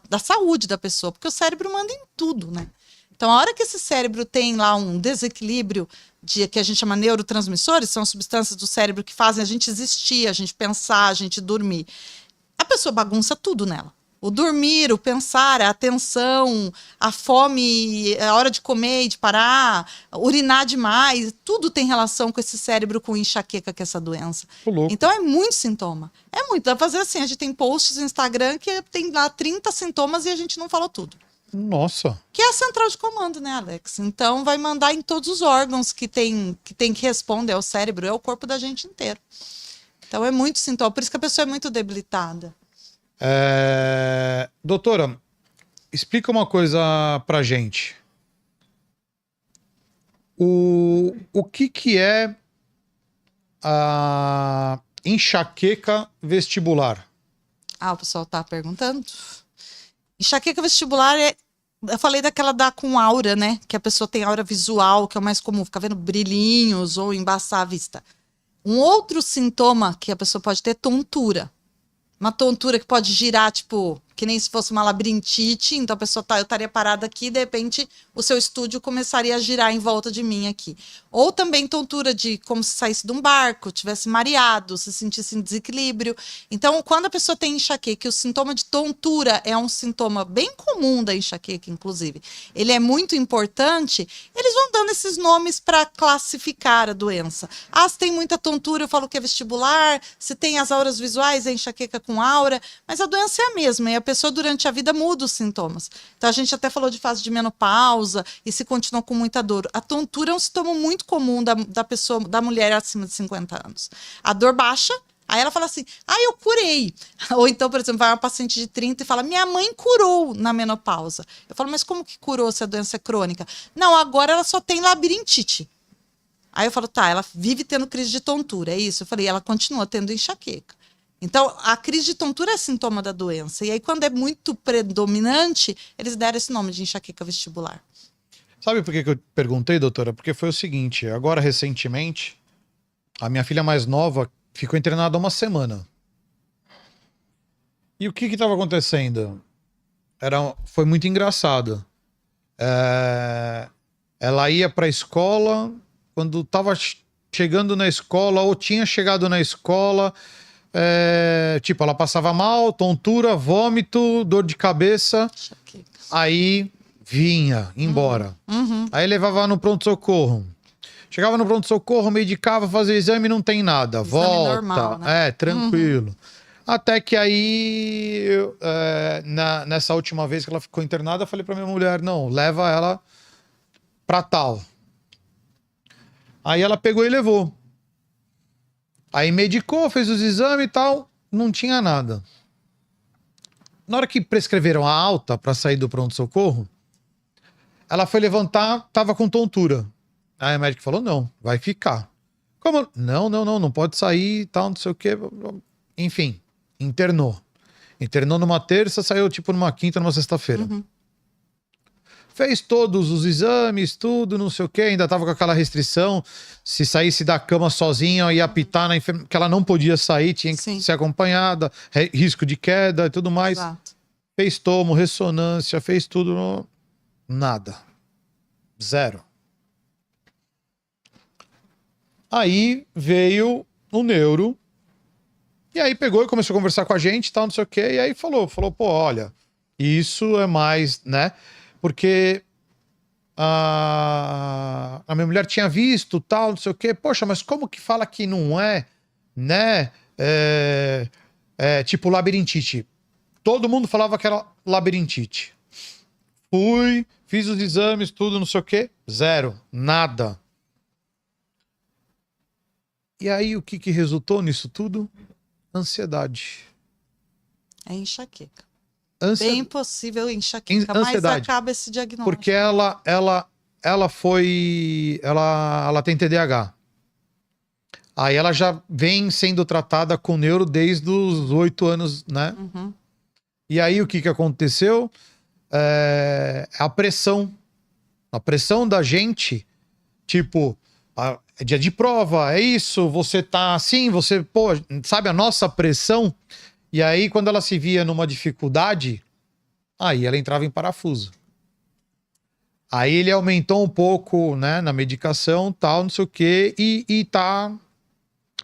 Da saúde da pessoa, porque o cérebro manda em tudo, né? Então, a hora que esse cérebro tem lá um desequilíbrio que a gente chama neurotransmissores, são substâncias do cérebro que fazem a gente existir, a gente pensar, a gente dormir. A pessoa bagunça tudo nela. O dormir, o pensar, a atenção, a fome, a hora de comer e de parar, urinar demais, tudo tem relação com esse cérebro com enxaqueca, que é essa doença. Então é muito sintoma. É muito. Dá pra fazer assim, a gente tem posts no Instagram que tem lá 30 sintomas e a gente não falou tudo. Nossa. Que é a central de comando, né, Alex? Então vai mandar em todos os órgãos que tem que responder, é o cérebro, é o corpo da gente inteiro. Então é muito sintoma, por isso que a pessoa é muito debilitada. Doutora, explica uma coisa pra gente. O que é a enxaqueca vestibular? O pessoal tá perguntando. Enxaqueca vestibular eu falei daquela com aura, né? Que a pessoa tem aura visual, que é o mais comum, ficar vendo brilhinhos ou embaçar a vista. Um outro sintoma que a pessoa pode ter é tontura. Uma tontura que pode girar, tipo, que nem se fosse uma labirintite. Então a pessoa eu estaria parada aqui e de repente o seu estúdio começaria a girar em volta de mim aqui. Ou também tontura de como se saísse de um barco, tivesse mareado, se sentisse em desequilíbrio. Então, quando a pessoa tem enxaqueca, o sintoma de tontura é um sintoma bem comum da enxaqueca, inclusive. Ele é muito importante. Eles vão dando esses nomes para classificar a doença. Se tem muita tontura, eu falo que é vestibular. Se tem as auras visuais, é enxaqueca com aura. Mas a doença é a mesma. E a pessoa, durante a vida, muda os sintomas. Então, a gente até falou de fase de menopausa e se continua com muita dor. A tontura é um sintoma muito comum da pessoa, da mulher acima de 50 anos. A dor baixa, aí ela fala assim, eu curei. Ou então, por exemplo, vai uma paciente de 30 e fala, minha mãe curou na menopausa. Eu falo, mas como que curou se a doença é crônica? Não, agora ela só tem labirintite. Aí eu falo, ela vive tendo crise de tontura, é isso? Eu falei, ela continua tendo enxaqueca. Então, a crise de tontura é sintoma da doença. E aí, quando é muito predominante, eles deram esse nome de enxaqueca vestibular. Sabe por que eu perguntei, doutora? Porque foi o seguinte, agora recentemente, a minha filha mais nova ficou internada há uma semana. E o que estava acontecendo? Foi muito engraçado. Ela ia para a escola, quando estava chegando na escola, ou tinha chegado na escola, tipo, ela passava mal, tontura, vômito, dor de cabeça, aí vinha embora. Aí levava no pronto-socorro. Chegava no pronto-socorro, medicava, fazia o exame, não tem nada. Exame volta, normal, né? tranquilo. Até que aí, nessa última vez que ela ficou internada, eu falei pra minha mulher, não, leva ela pra tal. Aí ela pegou e levou. Aí medicou, fez os exames e tal, não tinha nada. Na hora que prescreveram a alta pra sair do pronto-socorro, ela foi levantar, tava com tontura. Aí o médico falou, não, vai ficar. Como? Não pode sair e tal, não sei o quê. Enfim, internou. Internou numa terça, saiu tipo numa quinta, numa sexta-feira. Fez todos os exames, tudo, não sei o quê. Ainda tava com aquela restrição. Se saísse da cama sozinha, ia apitar na enfermeira, que ela não podia sair, tinha que ser acompanhada, risco de queda e tudo mais. Exato. Fez tomo, ressonância, fez tudo. Nada. Zero. Aí veio o neuro. E aí pegou e começou a conversar com a gente e tal, não sei o quê. E aí falou, pô, olha, isso é mais, né? Porque a minha mulher tinha visto tal, não sei o quê. Poxa, mas como que fala que não é, né? Tipo labirintite. Todo mundo falava que era labirintite. Fui, fiz os exames, tudo, não sei o quê. Zero. Nada. E aí, o que resultou nisso tudo? Ansiedade. É enxaqueca. Ansia... Bem possível enxaqueca, mas acaba esse diagnóstico. Porque ela tem TDAH. Aí ela já vem sendo tratada com neuro desde os 8 anos, né? Uhum. E aí o que aconteceu? A pressão. A pressão da gente, tipo, é dia de prova, é isso, você tá assim, você, pô, sabe a nossa pressão? E aí quando ela se via numa dificuldade, aí ela entrava em parafuso. Aí ele aumentou um pouco, né, na medicação, tal, não sei o quê, e tá...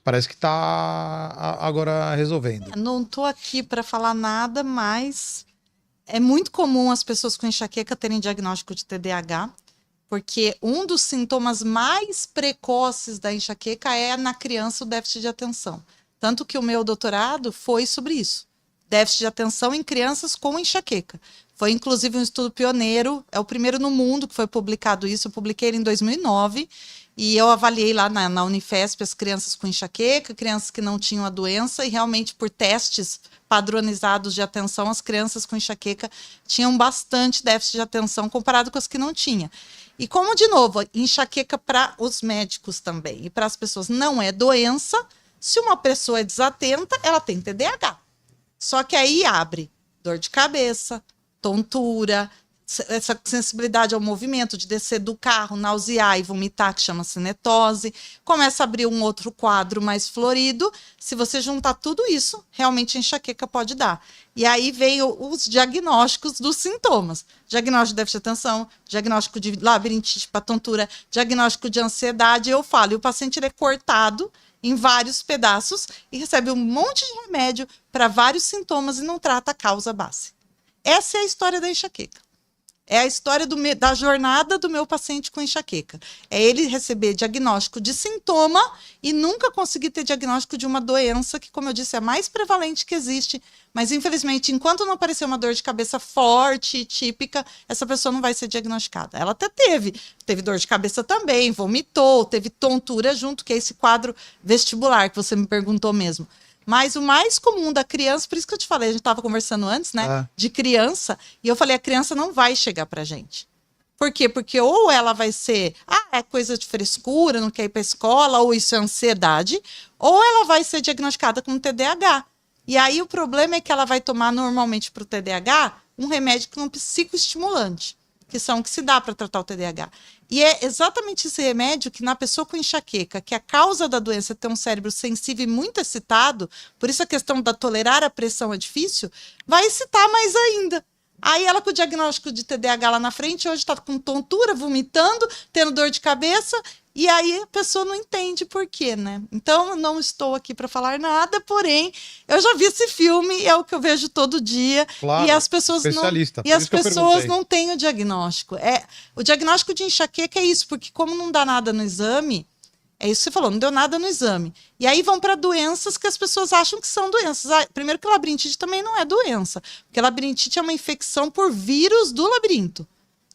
Parece que tá agora resolvendo. Não tô aqui para falar nada, mas é muito comum as pessoas com enxaqueca terem diagnóstico de TDAH, porque um dos sintomas mais precoces da enxaqueca é na criança o déficit de atenção. Tanto que o meu doutorado foi sobre isso. Déficit de atenção em crianças com enxaqueca. Foi inclusive um estudo pioneiro, é o primeiro no mundo que foi publicado isso. Eu publiquei ele em 2009 e eu avaliei lá na Unifesp as crianças com enxaqueca, crianças que não tinham a doença, e realmente por testes padronizados de atenção, as crianças com enxaqueca tinham bastante déficit de atenção comparado com as que não tinham. E como, de novo, enxaqueca para os médicos também e para as pessoas não é doença, se uma pessoa é desatenta, ela tem TDAH. Só que aí abre dor de cabeça, tontura, essa sensibilidade ao movimento, de descer do carro, nausear e vomitar, que chama cinetose. Começa a abrir um outro quadro mais florido. Se você juntar tudo isso, realmente a enxaqueca pode dar. E aí vem os diagnósticos dos sintomas. Diagnóstico de déficit de atenção, diagnóstico de labirintite para tontura, diagnóstico de ansiedade. Eu falo, e o paciente ele é cortado em vários pedaços e recebe um monte de remédio para vários sintomas e não trata a causa base. Essa é a história da enxaqueca. É a história da jornada do meu paciente com enxaqueca. É ele receber diagnóstico de sintoma e nunca conseguir ter diagnóstico de uma doença que, como eu disse, é a mais prevalente que existe. Mas, infelizmente, enquanto não aparecer uma dor de cabeça forte e típica, essa pessoa não vai ser diagnosticada. Ela até teve dor de cabeça também, vomitou, teve tontura junto, que é esse quadro vestibular que você me perguntou mesmo. Mas o mais comum da criança, por isso que eu te falei, a gente estava conversando antes, né? De criança, e eu falei, a criança não vai chegar pra gente. Por quê? Porque ou ela vai ser, é coisa de frescura, não quer ir pra escola, ou isso é ansiedade, ou ela vai ser diagnosticada com TDAH. E aí o problema é que ela vai tomar normalmente pro TDAH um remédio que é um psicoestimulante, que são que se dá para tratar o TDAH. E é exatamente esse remédio que na pessoa com enxaqueca, que a causa da doença é ter um cérebro sensível e muito excitado, por isso a questão da tolerar a pressão é difícil, vai excitar mais ainda. Aí ela com o diagnóstico de TDAH lá na frente, hoje está com tontura, vomitando, tendo dor de cabeça, e aí a pessoa não entende por quê, né? Então, não estou aqui para falar nada, porém, eu já vi esse filme, é o que eu vejo todo dia, claro, e as pessoas não têm o diagnóstico. O diagnóstico de enxaqueca é isso, porque como não dá nada no exame, é isso que você falou, não deu nada no exame. E aí vão para doenças que as pessoas acham que são doenças. Primeiro que labirintite também não é doença, porque labirintite é uma infecção por vírus do labirinto.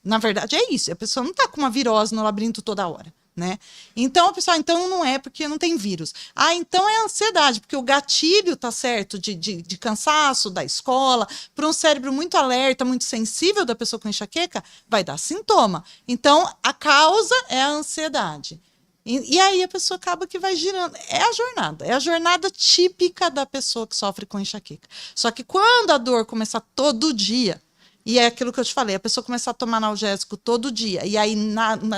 Na verdade é isso, a pessoa não está com uma virose no labirinto toda hora. Né? Então, a pessoa, então não é porque não tem vírus. Então é ansiedade, porque o gatilho tá certo de cansaço da escola, para um cérebro muito alerta, muito sensível da pessoa com enxaqueca, vai dar sintoma. Então, a causa é a ansiedade. E aí a pessoa acaba que vai girando. É a jornada típica da pessoa que sofre com enxaqueca. Só que quando a dor começar todo dia, e é aquilo que eu te falei, a pessoa começar a tomar analgésico todo dia, e aí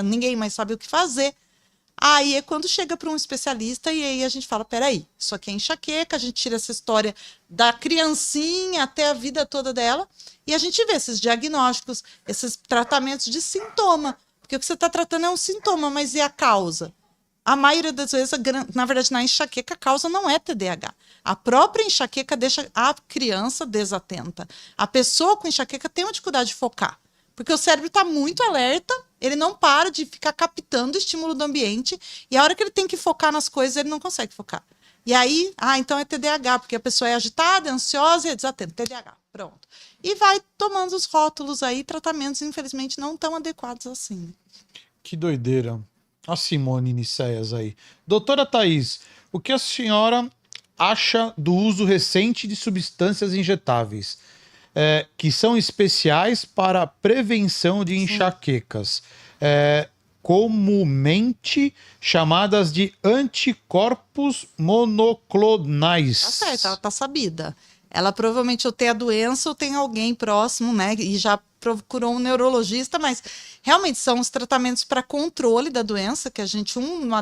ninguém mais sabe o que fazer, aí é quando chega para um especialista e aí a gente fala, peraí, isso aqui é enxaqueca, a gente tira essa história da criancinha até a vida toda dela, e a gente vê esses diagnósticos, esses tratamentos de sintoma, porque o que você está tratando é um sintoma, mas e a causa? A maioria das vezes, na verdade, na enxaqueca, a causa não é TDAH. A própria enxaqueca deixa a criança desatenta. A pessoa com enxaqueca tem uma dificuldade de focar, porque o cérebro está muito alerta, ele não para de ficar captando o estímulo do ambiente, e a hora que ele tem que focar nas coisas, ele não consegue focar. E aí, então é TDAH, porque a pessoa é agitada, é ansiosa e é desatenta. TDAH. Pronto. E vai tomando os rótulos aí, tratamentos, infelizmente, não tão adequados assim. Que doideira. A Simone Nicéias aí. Doutora Thaís, o que a senhora acha do uso recente de substâncias injetáveis, que são especiais para a prevenção de enxaquecas, comumente chamadas de anticorpos monoclonais? Tá certo, ela tá sabida. Ela provavelmente ou tem a doença ou tem alguém próximo, né? E já procurou um neurologista, mas realmente são os tratamentos para controle da doença, que a gente, uma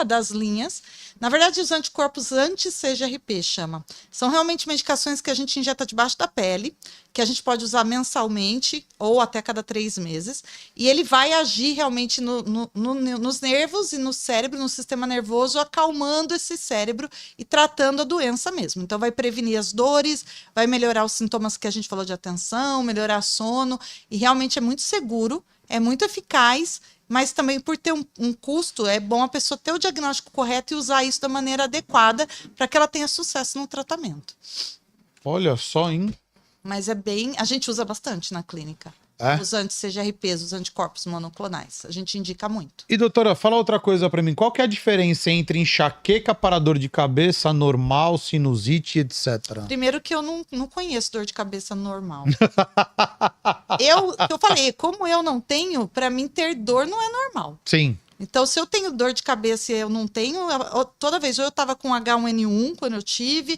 das linhas. Na verdade, os anticorpos anti-CGRP chama. São realmente medicações que a gente injeta debaixo da pele, que a gente pode usar mensalmente ou até cada 3 meses. E ele vai agir realmente nos nervos e no cérebro, no sistema nervoso, acalmando esse cérebro e tratando a doença mesmo. Então, vai prevenir as dores, vai melhorar os sintomas que a gente falou de atenção, melhorar sono, e realmente é muito seguro, é muito eficaz, mas também por ter um custo, é bom a pessoa ter o diagnóstico correto e usar isso da maneira adequada para que ela tenha sucesso no tratamento. Olha só, hein? Mas a gente usa bastante na clínica. Os anti-CGRPs, os anticorpos monoclonais. A gente indica muito. E doutora, fala outra coisa pra mim. Qual que é a diferença entre enxaqueca para dor de cabeça normal, sinusite, etc? Primeiro que eu não conheço dor de cabeça normal. Eu falei, como eu não tenho, pra mim ter dor não é normal. Sim. Então, se eu tenho dor de cabeça e eu não tenho, toda vez, ou eu tava com H1N1 quando eu tinha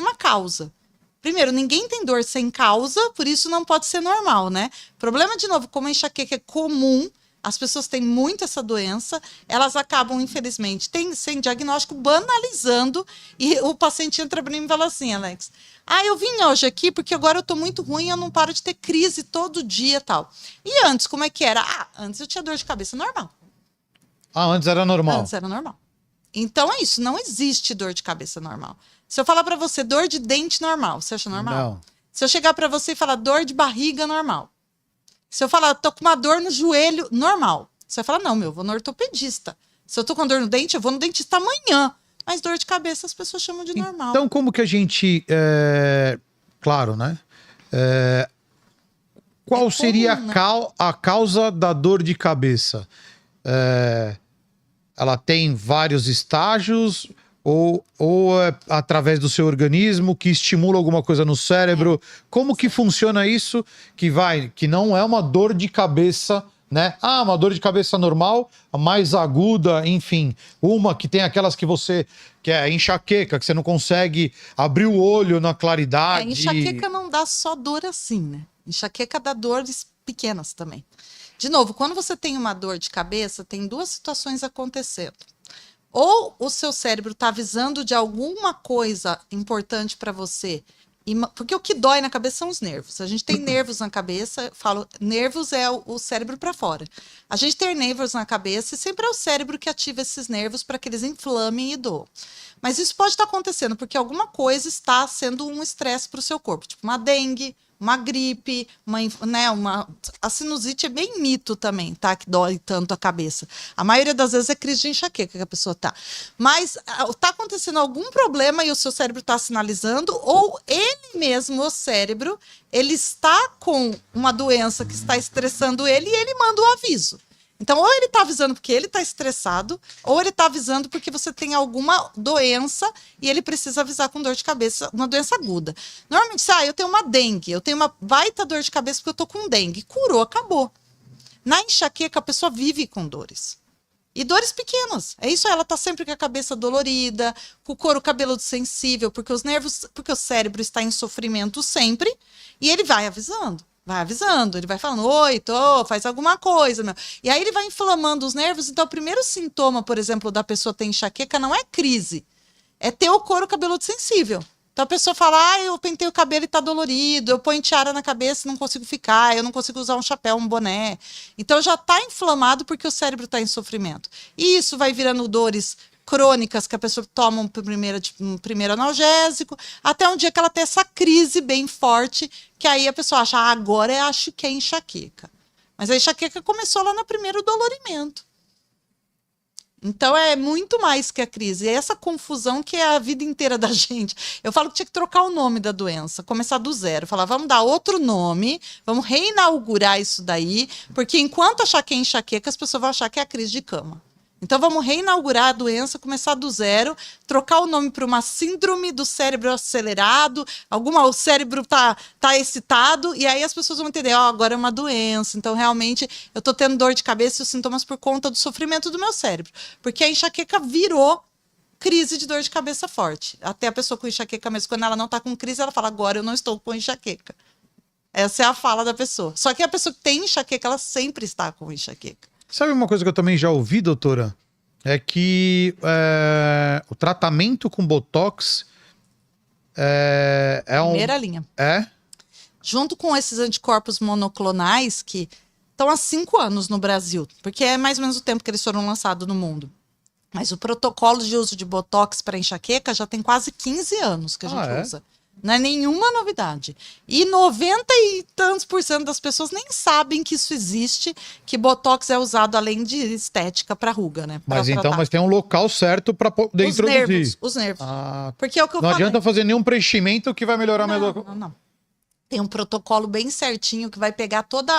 uma causa. Primeiro, ninguém tem dor sem causa, por isso não pode ser normal, né? Problema, de novo, como a enxaqueca é comum, as pessoas têm muito essa doença, elas acabam, infelizmente, sem diagnóstico, banalizando, e o paciente entra para mim e fala assim, Alex, eu vim hoje aqui porque agora eu tô muito ruim, eu não paro de ter crise todo dia e tal. E antes, como é que era? Antes eu tinha dor de cabeça normal. Antes era normal. Antes era normal. Então é isso, não existe dor de cabeça normal. Se eu falar pra você dor de dente normal, você acha normal? Não. Se eu chegar pra você e falar dor de barriga normal. Se eu falar, tô com uma dor no joelho normal. Você vai falar, não, vou no ortopedista. Se eu tô com dor no dente, eu vou no dentista amanhã. Mas dor de cabeça as pessoas chamam de normal. Então, como que a gente... Claro, né? Qual seria a causa da dor de cabeça? Ela tem vários estágios ou é através do seu organismo que estimula alguma coisa no cérebro? Como que funciona isso que não é uma dor de cabeça, né? Uma dor de cabeça normal, a mais aguda, enfim. Uma que tem aquelas que é enxaqueca, que você não consegue abrir o olho na claridade. Enxaqueca não dá só dor assim, né? Enxaqueca dá dores pequenas também. De novo, quando você tem uma dor de cabeça, tem 2 situações acontecendo. Ou o seu cérebro está avisando de alguma coisa importante para você, porque o que dói na cabeça são os nervos. A gente tem nervos na cabeça, nervos é o cérebro para fora. A gente tem nervos na cabeça e sempre é o cérebro que ativa esses nervos para que eles inflamem e doam. Mas isso pode estar acontecendo porque alguma coisa está sendo um estresse para o seu corpo, tipo uma dengue, uma gripe, a sinusite é bem mito também, tá? Que dói tanto a cabeça. A maioria das vezes é crise de enxaqueca que a pessoa tá. Mas tá acontecendo algum problema e o seu cérebro tá sinalizando, ou ele mesmo, o cérebro, ele está com uma doença que está estressando ele e ele manda o aviso. Então, ou ele está avisando porque ele está estressado, ou ele está avisando porque você tem alguma doença e ele precisa avisar com dor de cabeça, uma doença aguda. Normalmente, eu tenho uma dengue, eu tenho uma baita dor de cabeça porque eu estou com dengue. Curou, acabou. Na enxaqueca, a pessoa vive com dores. E dores pequenas. É isso, ela está sempre com a cabeça dolorida, com o couro cabeludo sensível, porque os nervos, porque o cérebro está em sofrimento sempre, e ele vai avisando. Ele vai falando, oi, faz alguma coisa, meu. E aí ele vai inflamando os nervos. Então, o primeiro sintoma, por exemplo, da pessoa ter enxaqueca não é crise, é ter o couro cabeludo sensível. Então a pessoa fala, eu pentei o cabelo e tá dolorido, eu ponho tiara na cabeça e não consigo ficar, eu não consigo usar um chapéu, um boné. Então já tá inflamado porque o cérebro tá em sofrimento. E isso vai virando dores crônicas que a pessoa toma um primeiro analgésico, até um dia que ela tem essa crise bem forte, que aí a pessoa acha, agora eu acho que é enxaqueca. Mas a enxaqueca começou lá no primeiro dolorimento. Então é muito mais que a crise. É essa confusão que é a vida inteira da gente. Eu falo que tinha que trocar o nome da doença, começar do zero. Falar, vamos dar outro nome, vamos reinaugurar isso daí, porque enquanto achar que é enxaqueca, as pessoas vão achar que é a crise de cama. Então vamos reinaugurar a doença, começar do zero, trocar o nome para uma síndrome do cérebro acelerado, o cérebro tá excitado, e aí as pessoas vão entender, agora é uma doença, então realmente eu tô tendo dor de cabeça e os sintomas por conta do sofrimento do meu cérebro. Porque a enxaqueca virou crise de dor de cabeça forte. Até a pessoa com enxaqueca mesmo, quando ela não tá com crise, ela fala, agora eu não estou com enxaqueca. Essa é a fala da pessoa. Só que a pessoa que tem enxaqueca, ela sempre está com enxaqueca. Sabe uma coisa que eu também já ouvi, doutora? É que o tratamento com Botox Primeira linha. Junto com esses anticorpos monoclonais que estão há 5 anos no Brasil, porque é mais ou menos o tempo que eles foram lançados no mundo. Mas o protocolo de uso de Botox para enxaqueca já tem quase 15 anos que a gente usa. Não é nenhuma novidade. E 90 e tantos % das pessoas nem sabem que isso existe, que Botox é usado além de estética para ruga, né? Mas tem um local certo para poder introduzir. Os nervos. Porque é o que eu falei. Não adianta fazer nenhum preenchimento que vai melhorar Não. Tem um protocolo bem certinho que vai pegar todo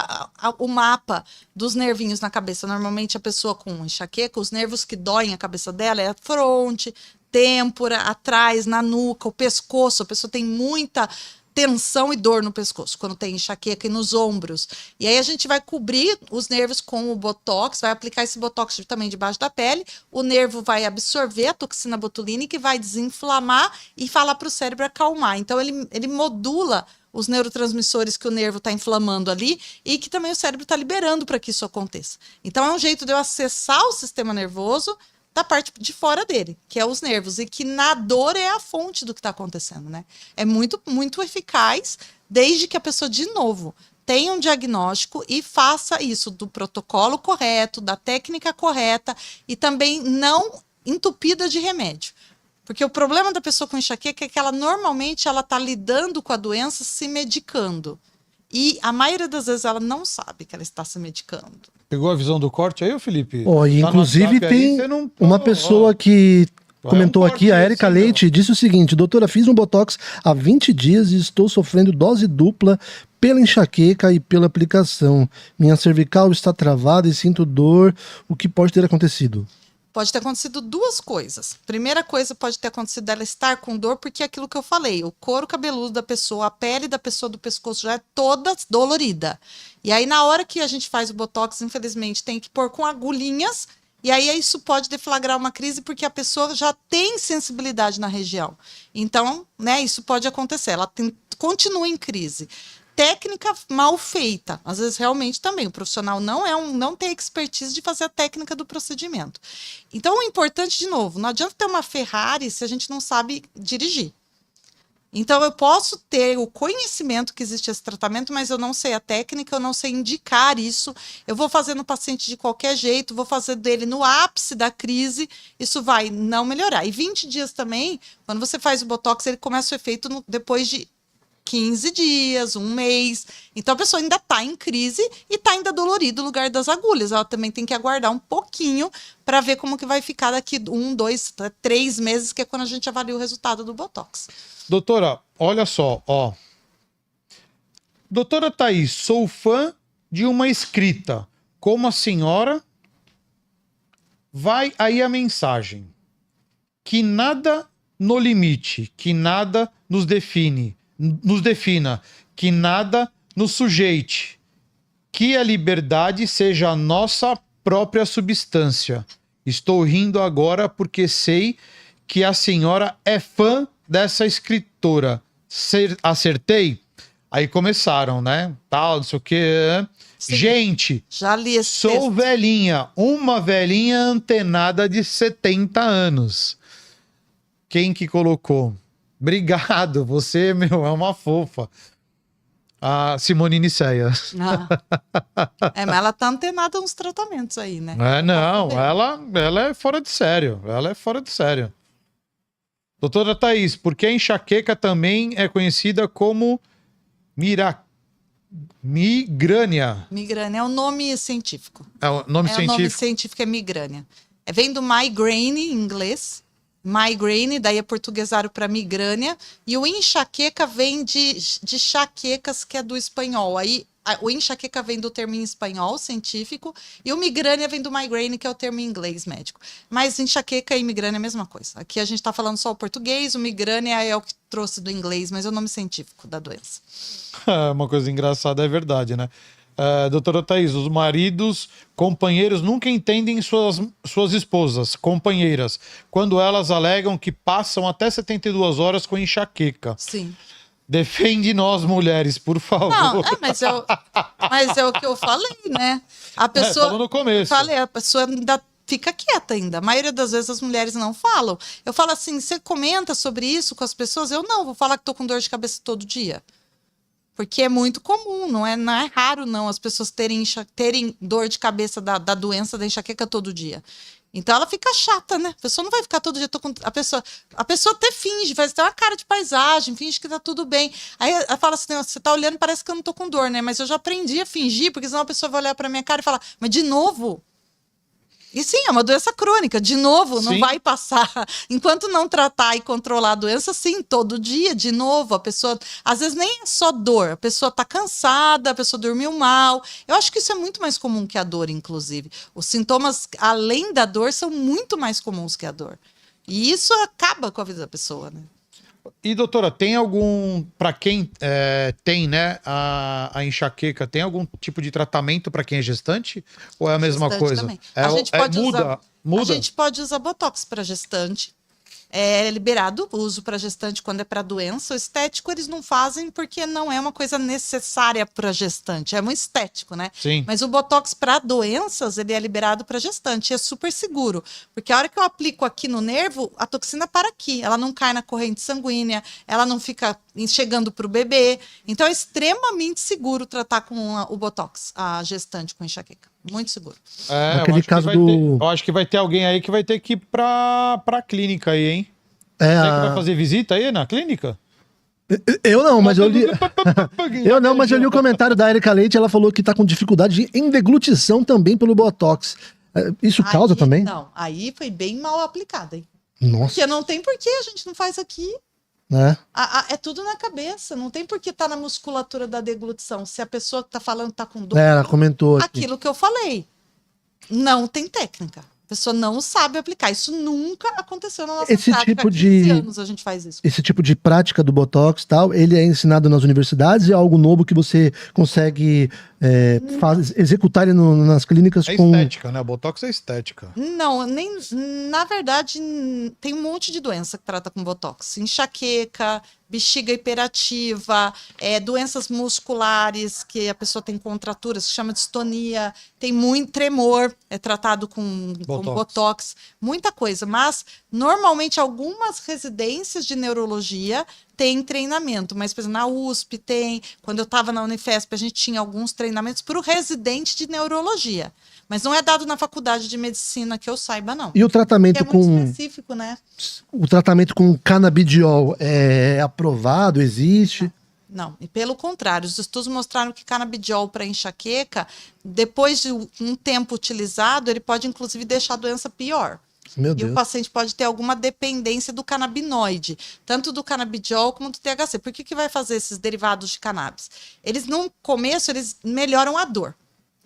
o mapa dos nervinhos na cabeça. Normalmente a pessoa com enxaqueca, os nervos que doem a cabeça dela é a fronte, têmpora, atrás, na nuca, o pescoço. A pessoa tem muita tensão e dor no pescoço quando tem enxaqueca e nos ombros. E aí a gente vai cobrir os nervos com o Botox, vai aplicar esse Botox também debaixo da pele, o nervo vai absorver a toxina botulínica e vai desinflamar e falar para o cérebro acalmar. Então ele modula os neurotransmissores que o nervo está inflamando ali e que também o cérebro está liberando para que isso aconteça. Então é um jeito de eu acessar o sistema nervoso da parte de fora dele, que é os nervos, e que na dor é a fonte do que está acontecendo, né? É muito, muito eficaz, desde que a pessoa, de novo, tenha um diagnóstico e faça isso do protocolo correto, da técnica correta e também não entupida de remédio. Porque o problema da pessoa com enxaqueca é que ela normalmente está lidando com a doença se medicando. E a maioria das vezes ela não sabe que ela está se medicando. Pegou a visão do corte aí, Felipe? Inclusive tem uma pessoa que comentou aqui, a Érica Leite, disse o seguinte: doutora, fiz um Botox há 20 dias e estou sofrendo dose dupla pela enxaqueca e pela aplicação. Minha cervical está travada e sinto dor. O que pode ter acontecido? Pode ter acontecido 2 coisas. Primeira coisa, pode ter acontecido ela estar com dor, porque é aquilo que eu falei, o couro cabeludo da pessoa, a pele da pessoa do pescoço já é toda dolorida. E aí, na hora que a gente faz o Botox, infelizmente, tem que pôr com agulhinhas, e aí isso pode deflagrar uma crise, porque a pessoa já tem sensibilidade na região. Então, né, isso pode acontecer, ela continua em crise. Técnica mal feita, às vezes realmente também o profissional não tem expertise de fazer a técnica do procedimento. Então o importante, de novo, não adianta ter uma Ferrari se a gente não sabe dirigir. Então eu posso ter o conhecimento que existe esse tratamento, mas eu não sei a técnica, eu não sei indicar isso, eu vou fazer no paciente de qualquer jeito, vou fazer dele no ápice da crise, isso vai não melhorar. E 20 dias também, quando você faz o Botox, ele começa o efeito depois de 15 dias, 1 mês. Então a pessoa ainda está em crise e está ainda dolorida o lugar das agulhas. Ela também tem que aguardar um pouquinho para ver como que vai ficar daqui 1, 2, 3 meses, que é quando a gente avalia o resultado do Botox. Doutora, olha só, ó. Doutora Thaís, sou fã de uma escrita. Como a senhora, vai aí a mensagem. Que nada no limite, que nada nos defina, que nada nos sujeite, que a liberdade seja a nossa própria substância. Estou rindo agora porque sei que a senhora é fã dessa escritora. Acertei? Aí começaram, né? Tal, não sei o quê. Sim. Gente, já li esse sou texto. Velhinha, uma velhinha antenada de 70 anos. Quem que colocou? Obrigado, você, é uma fofa. A Simone Nicéia. Mas ela tá antenada nos tratamentos aí, né? Não, ela é fora de sério. Ela é fora de sério. Doutora Thaís, por que a enxaqueca também é conhecida como migrânia? Migrânia é o nome científico. É o nome científico? O nome científico é migrânia. Vem do migraine em inglês. Migraine, daí é portuguesado para migrânia. E o enxaqueca vem de chaquecas, que é do espanhol. Aí o enxaqueca vem do termo em espanhol, científico, e o migrânia vem do migraine, que é o termo em inglês médico. Mas enxaqueca e migrânia é a mesma coisa. Aqui a gente está falando só o português, o migrânia é o que trouxe do inglês, mas é o nome científico da doença. Uma coisa engraçada, é verdade, né? Doutora Thaís, os maridos, companheiros nunca entendem suas esposas, companheiras, quando elas alegam que passam até 72 horas com enxaqueca. Sim. Defende nós, mulheres, por favor. Não, mas é o que eu falei, né? A pessoa. Falou no começo. Falei, a pessoa ainda fica quieta ainda. A maioria das vezes as mulheres não falam. Eu falo assim: você comenta sobre isso com as pessoas? Eu não, vou falar que tô com dor de cabeça todo dia. Porque é muito comum, não é raro, não, as pessoas terem dor de cabeça da doença da enxaqueca todo dia. Então ela fica chata, né? A pessoa não vai ficar todo dia. A pessoa até finge, faz até uma cara de paisagem, finge que tá tudo bem. Aí ela fala assim: você tá olhando, parece que eu não tô com dor, né? Mas eu já aprendi a fingir, porque senão a pessoa vai olhar pra minha cara e falar: mas de novo? E sim, é uma doença crônica, de novo, não vai passar. Enquanto não tratar e controlar a doença, sim, todo dia, de novo, a pessoa, às vezes nem é só dor, a pessoa tá cansada, a pessoa dormiu mal. Eu acho que isso é muito mais comum que a dor, inclusive. Os sintomas, além da dor, são muito mais comuns que a dor. E isso acaba com a vida da pessoa, né? E, doutora, tem algum, para quem tem, né, a enxaqueca, tem algum tipo de tratamento para quem é gestante? Ou é a mesma coisa? Também. A gente pode muda? A gente pode usar botox para gestante. É liberado o uso para gestante quando é para doença. O estético eles não fazem porque não é uma coisa necessária para gestante. É um estético, né? Sim. Mas o botox para doenças, ele é liberado para gestante. E é super seguro. Porque a hora que eu aplico aqui no nervo, a toxina para aqui. Ela não cai na corrente sanguínea, ela não fica chegando para o bebê. Então é extremamente seguro tratar com o botox, a gestante com enxaqueca. Muito seguro. Naquele caso eu acho que vai ter alguém aí que vai ter que ir pra clínica aí, hein? Você que vai fazer visita aí na clínica? Eu não, mas eu li. Mas eu li o comentário da Erika Leite, ela falou que tá com dificuldade de endeglutição também pelo Botox. Isso causa também? Não, aí foi bem mal aplicado, hein? Nossa. Porque não tem porquê, a gente não faz aqui. É tudo na cabeça, não tem por que tá na musculatura da deglutição. Se a pessoa que tá falando tá com dor, ela comentou aqui. Aquilo que eu falei, não tem técnica. A pessoa não sabe aplicar. Isso nunca aconteceu na nossa prática. Tipo há 15 anos a gente faz isso. Esse tipo de prática do Botox e tal, ele é ensinado nas universidades? É algo novo que você consegue executar ele nas clínicas com... estética, né? Botox é estética. Não, na verdade, tem um monte de doença que trata com Botox. Enxaqueca, bexiga hiperativa, doenças musculares, que a pessoa tem contraturas, se chama distonia, tem muito tremor, é tratado com Botox, muita coisa. Mas, normalmente, algumas residências de neurologia têm treinamento, mas, por exemplo, na USP tem, quando eu estava na Unifesp, a gente tinha alguns treinamentos para o residente de neurologia. Mas não é dado na faculdade de medicina que eu saiba, não. E o tratamento é muito específico, né? O tratamento com canabidiol é aprovado, existe? Não, e pelo contrário, os estudos mostraram que canabidiol para enxaqueca, depois de um tempo utilizado, ele pode inclusive deixar a doença pior. Meu Deus. E o paciente pode ter alguma dependência do canabinoide, tanto do canabidiol como do THC. Por que vai fazer esses derivados de cannabis? Eles, no começo, eles melhoram a dor.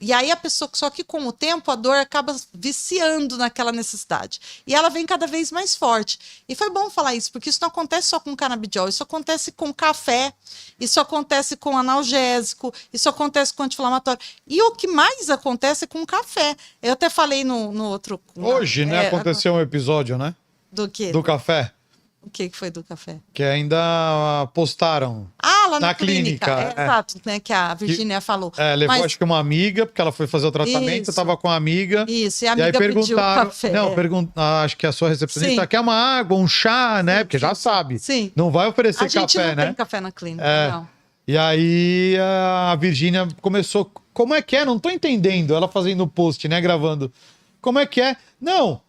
E aí a pessoa, só que com o tempo, a dor acaba viciando naquela necessidade. E ela vem cada vez mais forte. E foi bom falar isso, porque isso não acontece só com canabidiol, isso acontece com café, isso acontece com analgésico, isso acontece com anti-inflamatório. E o que mais acontece é com café. Eu até falei no outro... Hoje, né, aconteceu um episódio, né? Do quê? Do café. O que foi do café? Que ainda postaram lá na clínica. Exato, né, que a Virgínia falou. Levou acho que uma amiga, porque ela foi fazer o tratamento, estava com a amiga. Isso, e a amiga pediu café. Não, acho que a sua recepcionista quer uma água, um chá, né? Porque já sabe. Sim. Não vai oferecer café, né? A gente não tem café na clínica, não. E aí a Virgínia começou, como é que é? Não tô entendendo. Ela fazendo o post, né, gravando. Como é que é? Não.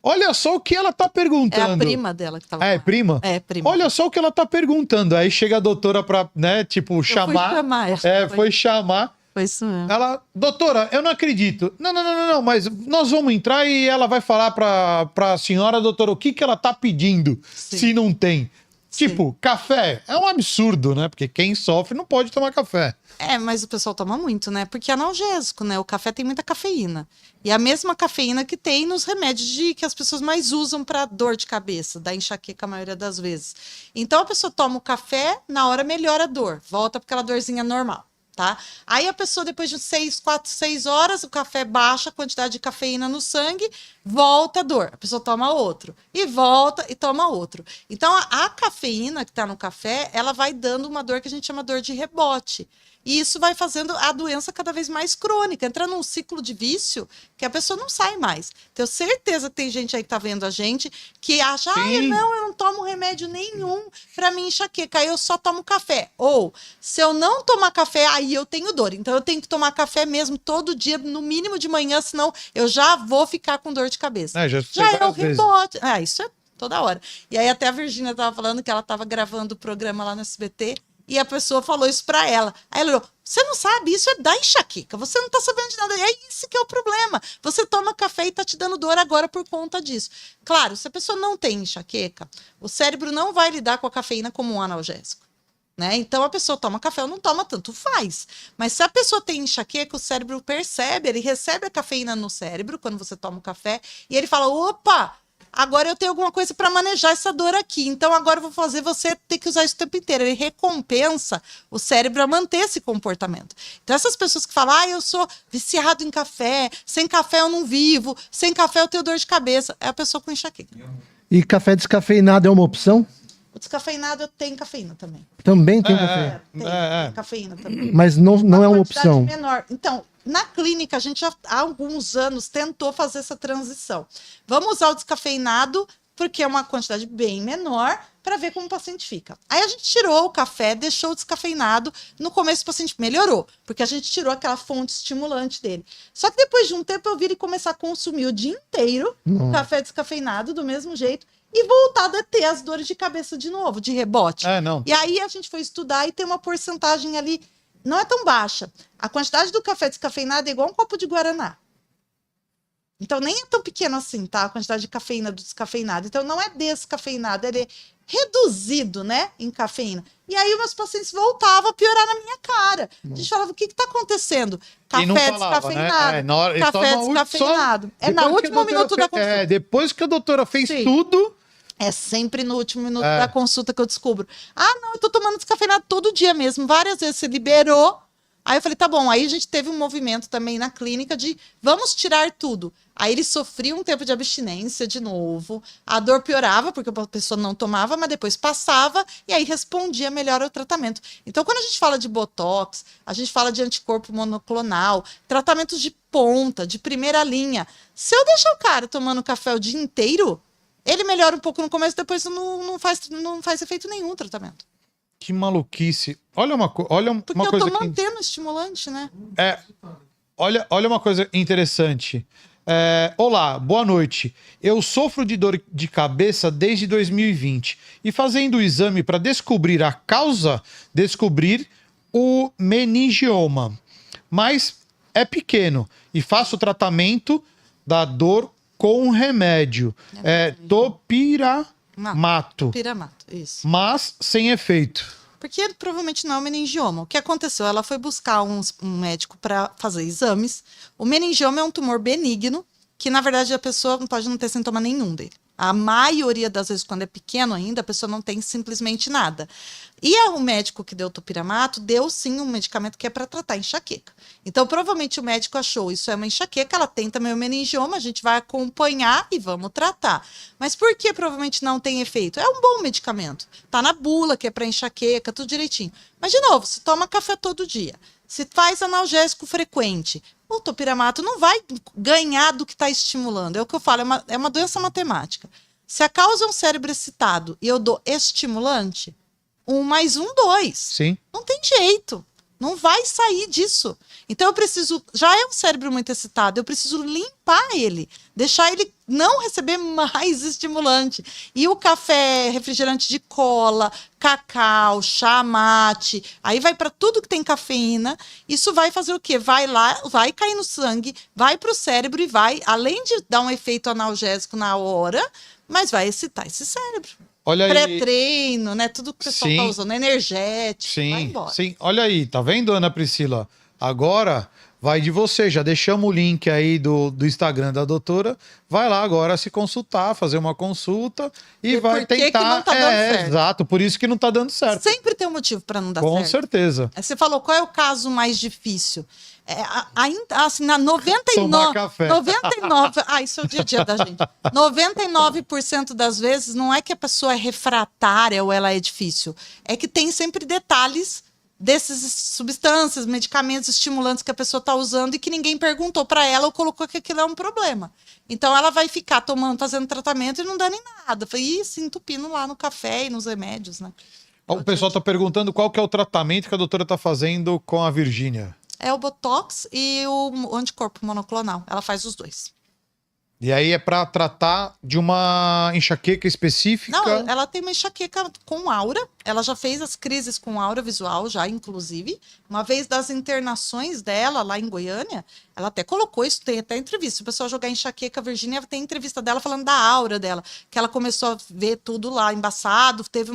Olha só o que ela tá perguntando. É a prima dela que tava É prima? É, prima. Olha só o que ela tá perguntando. Aí chega a doutora pra, né, tipo, chamar. Foi chamar. Foi chamar. Foi isso mesmo. Ela, doutora, eu não acredito. Não, mas nós vamos entrar e ela vai falar pra senhora, doutora, o que ela tá pedindo, se não tem. Tipo, café é um absurdo, né? Porque quem sofre não pode tomar café. Mas o pessoal toma muito, né? Porque é analgésico, né? O café tem muita cafeína. E a mesma cafeína que tem nos remédios que as pessoas mais usam para dor de cabeça, da enxaqueca a maioria das vezes. Então a pessoa toma o café, na hora melhora a dor, volta para aquela dorzinha normal. Tá? Aí a pessoa, depois de 6 horas, o café baixa a quantidade de cafeína no sangue, volta a dor. A pessoa toma outro. E volta e toma outro. Então, a cafeína que está no café, ela vai dando uma dor que a gente chama dor de rebote. E isso vai fazendo a doença cada vez mais crônica, entra num ciclo de vício que a pessoa não sai mais. Tenho certeza que tem gente aí que tá vendo a gente que acha, eu não tomo remédio nenhum para mim enxaqueca, aí eu só tomo café. Ou, se eu não tomar café, aí eu tenho dor. Então eu tenho que tomar café mesmo todo dia, no mínimo de manhã, senão eu já vou ficar com dor de cabeça. Já é o rebote. Isso é toda hora. E aí até a Virgínia tava falando que ela tava gravando o programa lá no SBT, e a pessoa falou isso pra ela. Aí ela falou, você não sabe, isso é da enxaqueca, você não tá sabendo de nada. É isso que é o problema. Você toma café e tá te dando dor agora por conta disso. Claro, se a pessoa não tem enxaqueca, o cérebro não vai lidar com a cafeína como um analgésico. Né? Então a pessoa toma café ou não toma, tanto faz. Mas se a pessoa tem enxaqueca, o cérebro percebe, ele recebe a cafeína no cérebro quando você toma o café, e ele fala, opa, agora eu tenho alguma coisa para manejar essa dor aqui. Então agora eu vou fazer você ter que usar isso o tempo inteiro. Ele recompensa o cérebro a manter esse comportamento. Então essas pessoas que falam, eu sou viciado em café, sem café eu não vivo, sem café eu tenho dor de cabeça, é a pessoa com enxaqueca. E café descafeinado é uma opção? O descafeinado tem cafeína também. Também tem café? Tem cafeína também. Mas não é uma opção. Menor. Então, na clínica, a gente já há alguns anos tentou fazer essa transição. Vamos usar o descafeinado, porque é uma quantidade bem menor, para ver como o paciente fica. Aí a gente tirou o café, deixou o descafeinado. No começo o paciente melhorou, porque a gente tirou aquela fonte estimulante dele. Só que depois de um tempo eu vi ele começar a consumir o dia inteiro café descafeinado do mesmo jeito, e voltado a ter as dores de cabeça de novo, de rebote. E aí a gente foi estudar e tem uma porcentagem ali, não é tão baixa. A quantidade do café descafeinado é igual um copo de guaraná. Então nem é tão pequeno assim, tá? A quantidade de cafeína do descafeinado. Então não é descafeinado, ele é reduzido, né, em cafeína. E aí meus pacientes voltavam a piorar na minha cara. A gente falava, o que tá acontecendo? Café descafeinado. Né? Café descafeinado. É no último minuto da consulta. Depois que a doutora fez tudo... É sempre no último minuto da consulta que eu descubro. Não, eu tô tomando descafeinado todo dia mesmo. Várias vezes se liberou. Aí eu falei, tá bom. Aí a gente teve um movimento também na clínica de vamos tirar tudo. Aí ele sofria um tempo de abstinência de novo. A dor piorava, porque a pessoa não tomava, mas depois passava e aí respondia melhor ao tratamento. Então, quando a gente fala de botox, a gente fala de anticorpo monoclonal, tratamentos de ponta, de primeira linha. Se eu deixar o cara tomando café o dia inteiro, ele melhora um pouco no começo, depois não faz efeito nenhum o tratamento. Que maluquice. Olha uma coisa. Porque eu tô mantendo o estimulante, né? Olha uma coisa interessante. Olá, boa noite. Eu sofro de dor de cabeça desde 2020 e fazendo o exame para descobrir a causa, descobrir o meningioma. Mas é pequeno e faço o tratamento da dor com remédio. Topiramato. Topiramato, isso. Mas sem efeito. Porque provavelmente não é o meningioma. O que aconteceu? Ela foi buscar um médico para fazer exames. O meningioma é um tumor benigno, que na verdade a pessoa pode não ter sintoma nenhum dele. A maioria das vezes, quando é pequeno ainda, a pessoa não tem simplesmente nada. E o médico que deu o topiramato deu sim um medicamento que é para tratar enxaqueca. Então, provavelmente o médico achou isso é uma enxaqueca, ela tem também o meningioma, a gente vai acompanhar e vamos tratar. Mas por que provavelmente não tem efeito? É um bom medicamento. Tá na bula, que é para enxaqueca, tudo direitinho. Mas, de novo, se toma café todo dia, se faz analgésico frequente, o topiramato não vai ganhar do que está estimulando. É o que eu falo, é uma doença matemática. Se a causa é um cérebro excitado e eu dou estimulante, 1 mais 1, 2. Sim. Não tem jeito. Não vai sair disso. Então eu preciso, já é um cérebro muito excitado, eu preciso limpar ele, deixar ele não receber mais estimulante. E o café, refrigerante de cola, cacau, chá mate, aí vai para tudo que tem cafeína, isso vai fazer o quê? Vai lá, vai cair no sangue, vai para o cérebro e vai, além de dar um efeito analgésico na hora, mas vai excitar esse cérebro. Olha aí. Pré-treino, né? Tudo que o pessoal Sim. tá usando, energético, vai Sim, embora. sim. Olha aí, tá vendo, Ana Priscila? Agora vai de você. Já deixamos o link aí do Instagram da doutora. Vai lá agora se consultar, fazer uma consulta e vai por que tentar. que não tá dando certo? Exato, por isso que não tá dando certo. Sempre tem um motivo para não dar Com certo. certeza. Você falou, qual é o caso mais difícil? Ainda, assim, na Tomar 99, café. 99, isso é o dia a dia da gente. 99% das vezes não é que a pessoa é refratária ou ela é difícil, é que tem sempre detalhes dessas substâncias, medicamentos, estimulantes que a pessoa está usando e que ninguém perguntou para ela ou colocou que aquilo é um problema. Então ela vai ficar tomando, fazendo tratamento e não dando em nada. E se entupindo lá no café e nos remédios, né? O pessoal tá perguntando qual que é o tratamento que a doutora tá fazendo com a Virgínia. É o Botox e o anticorpo monoclonal. Ela faz os dois. E aí é para tratar de uma enxaqueca específica? Não, ela tem uma enxaqueca com aura. Ela já fez as crises com aura visual, já, inclusive. Uma vez das internações dela lá em Goiânia, ela até colocou isso, tem até entrevista. Se o pessoal jogar enxaqueca, a Virgínia tem entrevista dela falando da aura dela, que ela começou a ver tudo lá embaçado, teve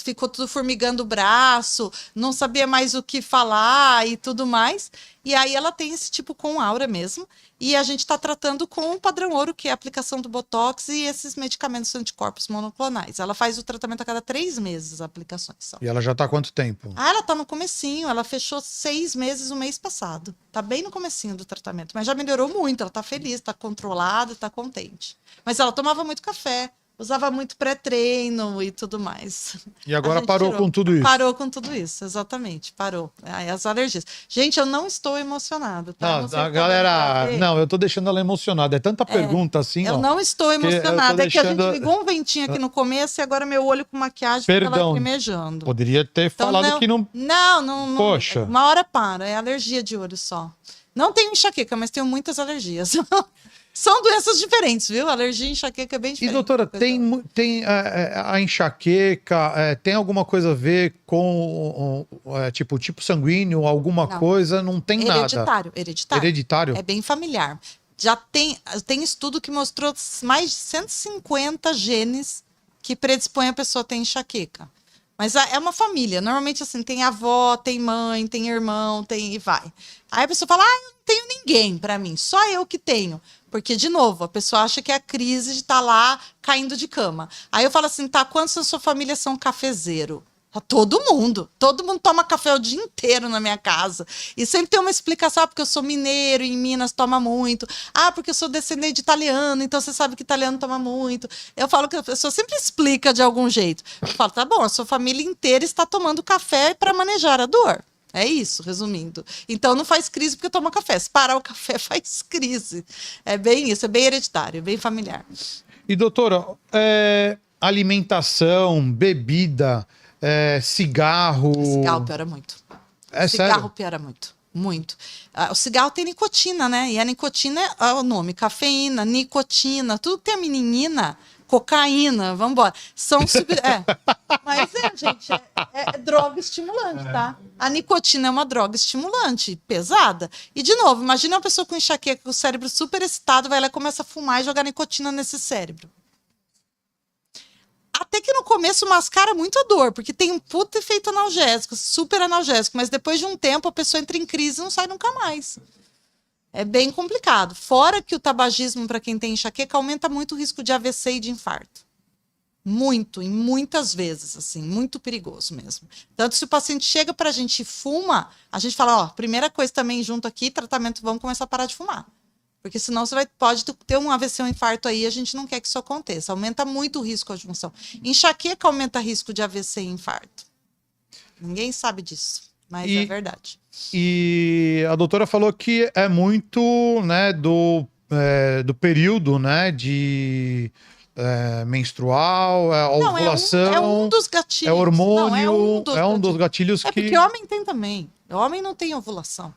ficou tudo formigando o braço, não sabia mais o que falar e tudo mais. E aí ela tem esse tipo com aura mesmo. E a gente está tratando com o padrão ouro, que é a aplicação do Botox e esses medicamentos anticorpos monoclonais. Ela faz o tratamento a cada 3 meses, as aplicações são. E ela já tá há quanto tempo? Ela tá no comecinho, ela fechou 6 meses o mês passado. Tá bem no comecinho do tratamento, mas já melhorou muito, ela tá feliz, tá controlada, tá contente. Mas ela tomava muito café, usava muito pré-treino e tudo mais. E agora parou com tudo isso? Parou com tudo isso, exatamente, parou. Aí as alergias. Gente, eu não estou emocionada, tá? Não, a galera... Não, eu tô deixando ela emocionada. É tanta pergunta assim, eu ó. não estou emocionada. É que a gente deixando... ligou um ventinho aqui no começo e agora meu olho com maquiagem fica lacrimejando. Poderia ter falado que não... Não. Poxa. Uma hora para, é alergia de olho só. Não tenho enxaqueca, mas tenho muitas alergias. São doenças diferentes, viu? Alergia e enxaqueca é bem diferente. E, doutora, tem a enxaqueca, tem alguma coisa a ver com tipo sanguíneo, alguma coisa? Não tem nada. Hereditário? É bem familiar. Já tem estudo que mostrou mais de 150 genes que predispõem a pessoa a ter enxaqueca. Mas é uma família. Normalmente, assim, tem avó, tem mãe, tem irmão, e vai. Aí a pessoa fala, eu não tenho ninguém para mim, só eu que tenho. Porque, de novo, a pessoa acha que é a crise de estar lá caindo de cama. Aí eu falo assim, tá, quantos da sua família são cafezeiro? Todo mundo toma café o dia inteiro na minha casa. E sempre tem uma explicação, porque eu sou mineiro, em Minas toma muito. Porque eu sou descendente de italiano, então você sabe que italiano toma muito. Eu falo que a pessoa sempre explica de algum jeito. Eu falo, tá bom, a sua família inteira está tomando café para manejar a dor. É isso, resumindo. Então não faz crise porque toma café. Se parar o café, faz crise. É bem isso, é bem hereditário, é bem familiar. E, doutora, alimentação, bebida... cigarro... Cigarro piora muito. Cigarro sério? Piora muito. Muito. O cigarro tem nicotina, né? E a nicotina é o nome. Cafeína, nicotina, tudo que tem a meninina, cocaína, vamos embora. Mas gente, é droga estimulante, tá? A nicotina é uma droga estimulante, pesada. E, de novo, imagina uma pessoa com enxaqueca, com o cérebro super excitado, vai lá e começa a fumar e jogar nicotina nesse cérebro. Até que no começo mascara muito a dor, porque tem um puta efeito analgésico, super analgésico, mas depois de um tempo a pessoa entra em crise e não sai nunca mais. É bem complicado. Fora que o tabagismo, para quem tem enxaqueca, aumenta muito o risco de AVC e de infarto. Muito, e muitas vezes, assim, muito perigoso mesmo. Tanto se o paciente chega para a gente e fuma, a gente fala, primeira coisa também junto aqui, tratamento, vamos começar a parar de fumar. Porque senão você pode ter um AVC, um infarto aí, a gente não quer que isso aconteça. Aumenta muito o risco de junção. Enxaqueca aumenta o risco de AVC e infarto. Ninguém sabe disso, mas é verdade. E a doutora falou que é muito, né, do período, né, de menstrual, a ovulação. É um dos gatilhos. É hormônio, não, é um dos dos gatilhos que... porque homem tem também. O homem não tem ovulação.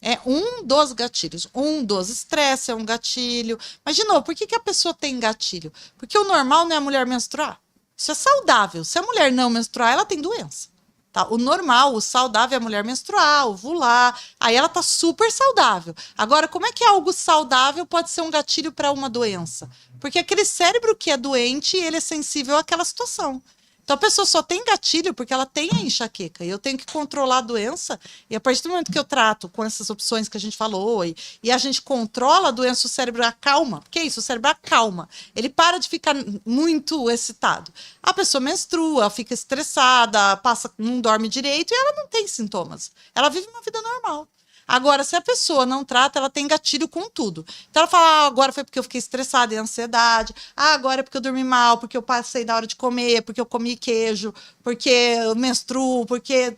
É um dos gatilhos. Um dos estresse é um gatilho. Mas, de novo, por que a pessoa tem gatilho? Porque o normal não é a mulher menstruar. Isso é saudável. Se a mulher não menstruar, ela tem doença. Tá? O normal, o saudável é a mulher menstruar, ovular. Aí ela tá super saudável. Agora, como é que algo saudável pode ser um gatilho para uma doença? Porque aquele cérebro que é doente, ele é sensível àquela situação. Então a pessoa só tem gatilho porque ela tem a enxaqueca. E eu tenho que controlar a doença. E a partir do momento que eu trato com essas opções que a gente falou e a gente controla a doença, o cérebro acalma. Porque é isso, o cérebro acalma. Ele para de ficar muito excitado. A pessoa menstrua, fica estressada, não dorme direito e ela não tem sintomas. Ela vive uma vida normal. Agora, se a pessoa não trata, ela tem gatilho com tudo. Então ela fala, agora foi porque eu fiquei estressada e ansiedade. Agora é porque eu dormi mal, porque eu passei da hora de comer, porque eu comi queijo, porque eu menstruo, porque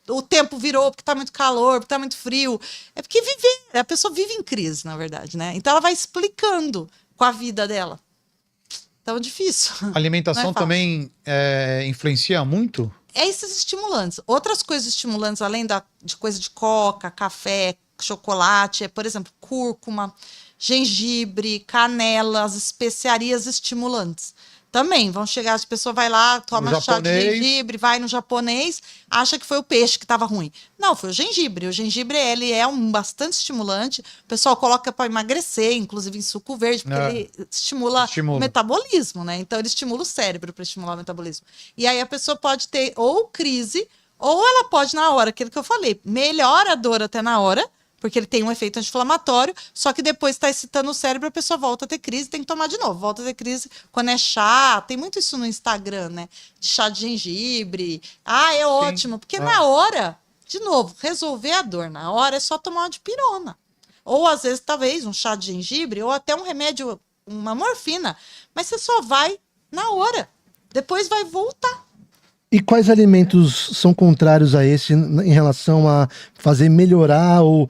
o tempo virou, porque tá muito calor, porque tá muito frio. É porque a pessoa vive em crise, na verdade, né? Então ela vai explicando com a vida dela. Então é difícil. A alimentação também influencia muito? É esses estimulantes. Outras coisas estimulantes, além de coisa de coca, café, chocolate, por exemplo, cúrcuma, gengibre, canela, as especiarias estimulantes. Também vão chegar, a pessoa vai lá, toma chá de gengibre, vai no japonês, acha que foi o peixe que estava ruim. Não, foi o gengibre. O gengibre, ele é bastante estimulante. O pessoal coloca para emagrecer, inclusive em suco verde, porque ele estimula o metabolismo, né? Então, ele estimula o cérebro para estimular o metabolismo. E aí a pessoa pode ter ou crise, ou ela pode, na hora, aquilo que eu falei, melhora a dor até na hora, porque ele tem um efeito anti-inflamatório, só que depois está excitando o cérebro, a pessoa volta a ter crise, tem que tomar de novo, volta a ter crise quando é chá, tem muito isso no Instagram, né, de chá de gengibre, é ótimo, porque na hora, de novo, resolver a dor na hora é só tomar uma dipirona, ou às vezes talvez um chá de gengibre, ou até um remédio, uma morfina, mas você só vai na hora, depois vai voltar. E quais alimentos são contrários a esse em relação a fazer melhorar ou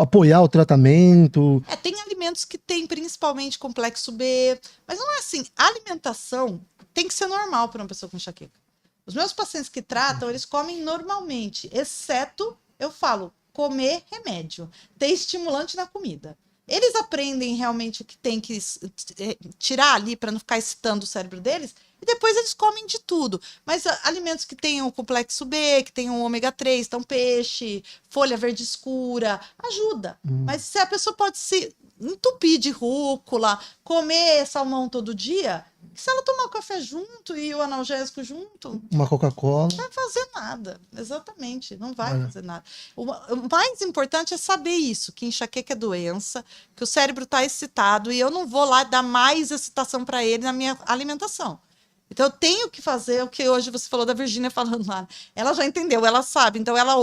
apoiar o tratamento? Tem alimentos que têm principalmente complexo B, mas não é assim. A alimentação tem que ser normal para uma pessoa com enxaqueca. Os meus pacientes que tratam, eles comem normalmente, exceto, eu falo, comer remédio, ter estimulante na comida. Eles aprendem realmente o que tem que tirar ali para não ficar excitando o cérebro deles, e depois eles comem de tudo. Mas alimentos que tenham complexo B, que tenham ômega 3, então peixe, folha verde escura, ajuda. Mas se a pessoa pode se entupir de rúcula, comer salmão todo dia, se ela tomar o café junto e o analgésico junto, uma Coca-Cola, não vai fazer nada. Exatamente, não vai fazer nada. O mais importante é saber isso, que enxaqueca é doença, que o cérebro está excitado e eu não vou lá dar mais excitação para ele na minha alimentação. Então, eu tenho que fazer o que hoje você falou da Virgínia falando lá. Ela já entendeu, ela sabe. Então, ela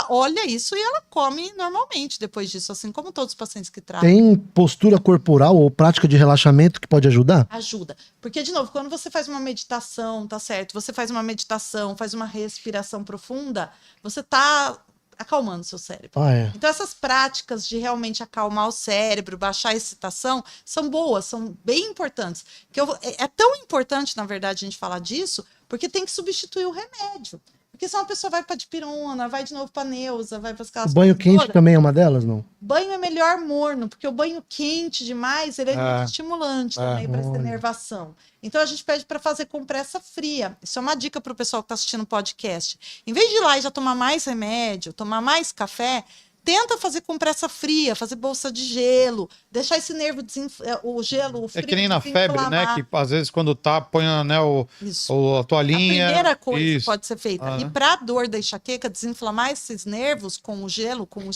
olha isso e ela come normalmente depois disso, assim como todos os pacientes que tratam. Tem postura corporal ou prática de relaxamento que pode ajudar? Ajuda. Porque, de novo, quando você faz uma meditação, tá certo? Você faz uma meditação, faz uma respiração profunda, você tá acalmando seu cérebro. Então, essas práticas de realmente acalmar o cérebro, baixar a excitação, são boas, são bem importantes. É tão importante, na verdade, a gente falar disso, porque tem que substituir o remédio. Porque senão a pessoa vai para dipirona, vai de novo para Neusa, vai para as casas. O banho quente também é uma delas, não? Banho é melhor morno, porque o banho quente demais, ele é muito estimulante também para essa inervação. Então a gente pede para fazer compressa fria. Isso é uma dica para o pessoal que está assistindo o podcast. Em vez de ir lá e já tomar mais remédio, tomar mais café, tenta fazer compressa fria, fazer bolsa de gelo, deixar esse nervo, o gelo, o frio. É que nem na febre, né? Que às vezes quando põe né, a toalhinha. A primeira coisa que pode ser feita. E para a dor da enxaqueca, desinflamar esses nervos com o gelo, com o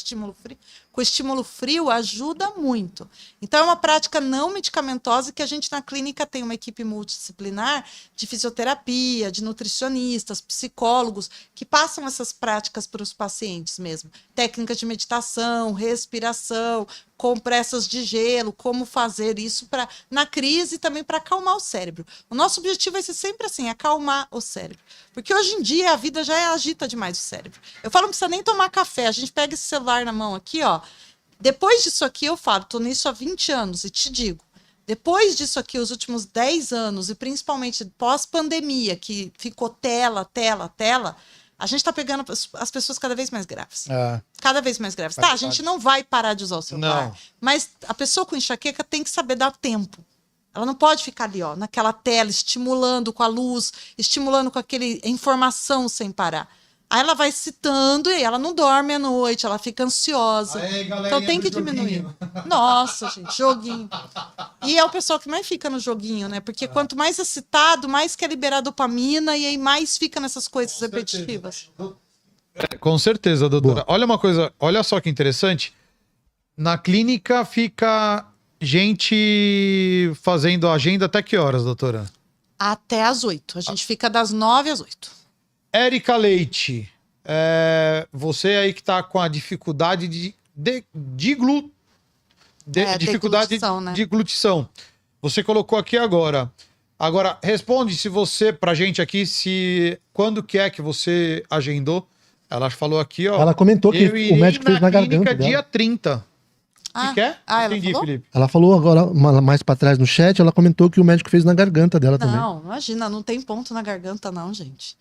estímulo frio, ajuda muito. Então, é uma prática não medicamentosa que a gente na clínica tem uma equipe multidisciplinar de fisioterapia, de nutricionistas, psicólogos, que passam essas práticas para os pacientes mesmo. Técnicas de meditação, respiração, compressas de gelo, como fazer isso na crise e também para acalmar o cérebro. O nosso objetivo vai ser sempre assim, acalmar o cérebro. Porque hoje em dia a vida já agita demais o cérebro. Eu falo, não precisa nem tomar café, a gente pega esse celular na mão aqui, ó. Depois disso aqui eu falo, tô nisso há 20 anos e te digo, depois disso aqui, os últimos 10 anos, e principalmente pós-pandemia, que ficou tela, A gente tá pegando as pessoas cada vez mais graves. É. Cada vez mais graves. É Tá, a verdade. gente não vai parar de usar o celular. Não. Mas a pessoa com enxaqueca tem que saber dar tempo. Ela não pode ficar ali, ó, naquela tela, estimulando com a luz, estimulando com aquele informação sem parar. Aí ela vai excitando e ela não dorme à noite, ela fica ansiosa. Aí, Então tem que diminuir. Nossa, gente, joguinho. E é o pessoal que mais fica no joguinho, né? Porque quanto mais excitado, mais quer liberar dopamina e aí mais fica nessas coisas repetitivas. Com certeza, doutora. Boa. Olha uma coisa, olha só que interessante. Na clínica fica gente fazendo agenda até que horas, doutora? Até às 8. A gente fica das 9 às 8. Érica Leite, você aí que tá com a dificuldade dificuldade deglutição, né? de glutição. Você colocou aqui agora. Agora, responde se você, pra gente aqui, quando que é que você agendou? Ela falou aqui, ó. Ela comentou que eu o irei médico fez na clínica garganta dia dela. 30. O que é? ela Entendi, falou? Felipe. Ela falou agora, mais pra trás no chat, ela comentou que o médico fez na garganta dela também. Não, imagina, não tem ponto na garganta não, gente.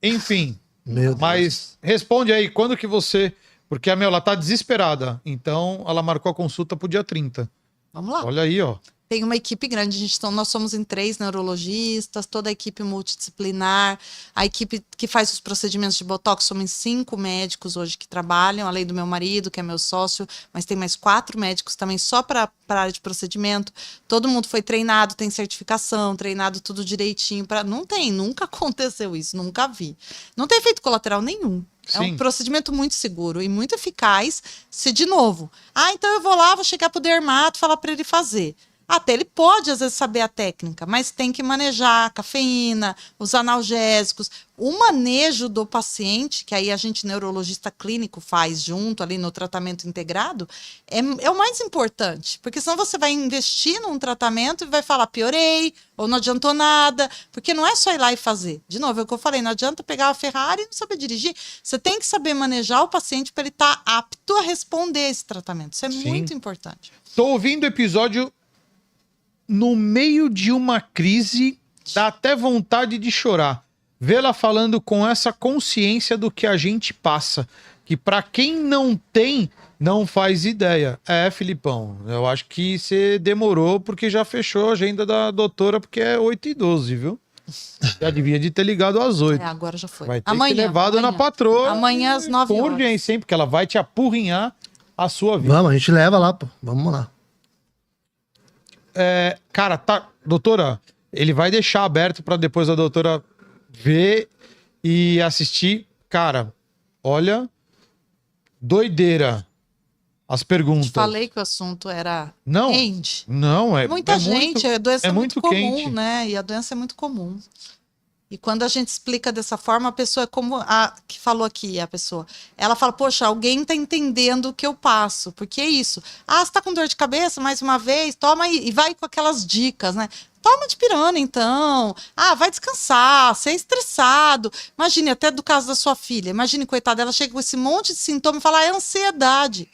Enfim, Meu Deus. mas responde aí, quando que você... Porque ela tá desesperada, então ela marcou a consulta pro dia 30. Vamos lá. Olha aí, ó. Tem uma equipe grande, nós somos em 3 neurologistas, toda a equipe multidisciplinar, a equipe que faz os procedimentos de botox, somos 5 médicos hoje que trabalham, além do meu marido, que é meu sócio, mas tem mais 4 médicos também só para a área de procedimento. Todo mundo foi treinado, tem certificação, treinado tudo direitinho. Nunca aconteceu isso, nunca vi. Não tem efeito colateral nenhum. É Sim. um procedimento muito seguro e muito eficaz. Se, de novo, então eu vou lá, vou chegar pro dermato, falar para ele fazer. Até ele pode, às vezes, saber a técnica, mas tem que manejar a cafeína, os analgésicos. O manejo do paciente, que aí a gente, neurologista clínico, faz junto ali no tratamento integrado, é o mais importante. Porque senão você vai investir num tratamento e vai falar, piorei, ou não adiantou nada. Porque não é só ir lá e fazer. De novo, é o que eu falei, não adianta pegar a Ferrari e não saber dirigir. Você tem que saber manejar o paciente para ele estar apto a responder esse tratamento. Isso é Sim. muito importante. Tô ouvindo o episódio no meio de uma crise, dá até vontade de chorar. Vê-la falando com essa consciência do que a gente passa, que pra quem não tem, não faz ideia. Filipão, eu acho que você demorou porque já fechou a agenda da doutora, porque é 8h12, viu? Já devia de ter ligado às 8. Agora já foi. Vai ter que levar a dona patroa. Amanhã às 9 com horas. urgência, hein? Porque ela vai te apurrinhar a sua vida. Vamos, a gente leva lá, pô. Vamos lá. Cara, tá, doutora, ele vai deixar aberto pra depois a doutora ver e assistir. Cara, olha, doideira as perguntas. Falei que o assunto era Não, quente. não, Muita gente, a doença é muito comum, quente. né? E a doença é muito comum. E quando a gente explica dessa forma, a pessoa é como a que falou aqui, a pessoa. Ela fala, poxa, alguém tá entendendo o que eu passo. Porque é isso. Você tá com dor de cabeça, mais uma vez, toma e vai com aquelas dicas, né? Toma dipirona, então. Vai descansar, você é estressado. Imagine, até do caso da sua filha. Imagine, coitada, ela chega com esse monte de sintoma e fala, é ansiedade.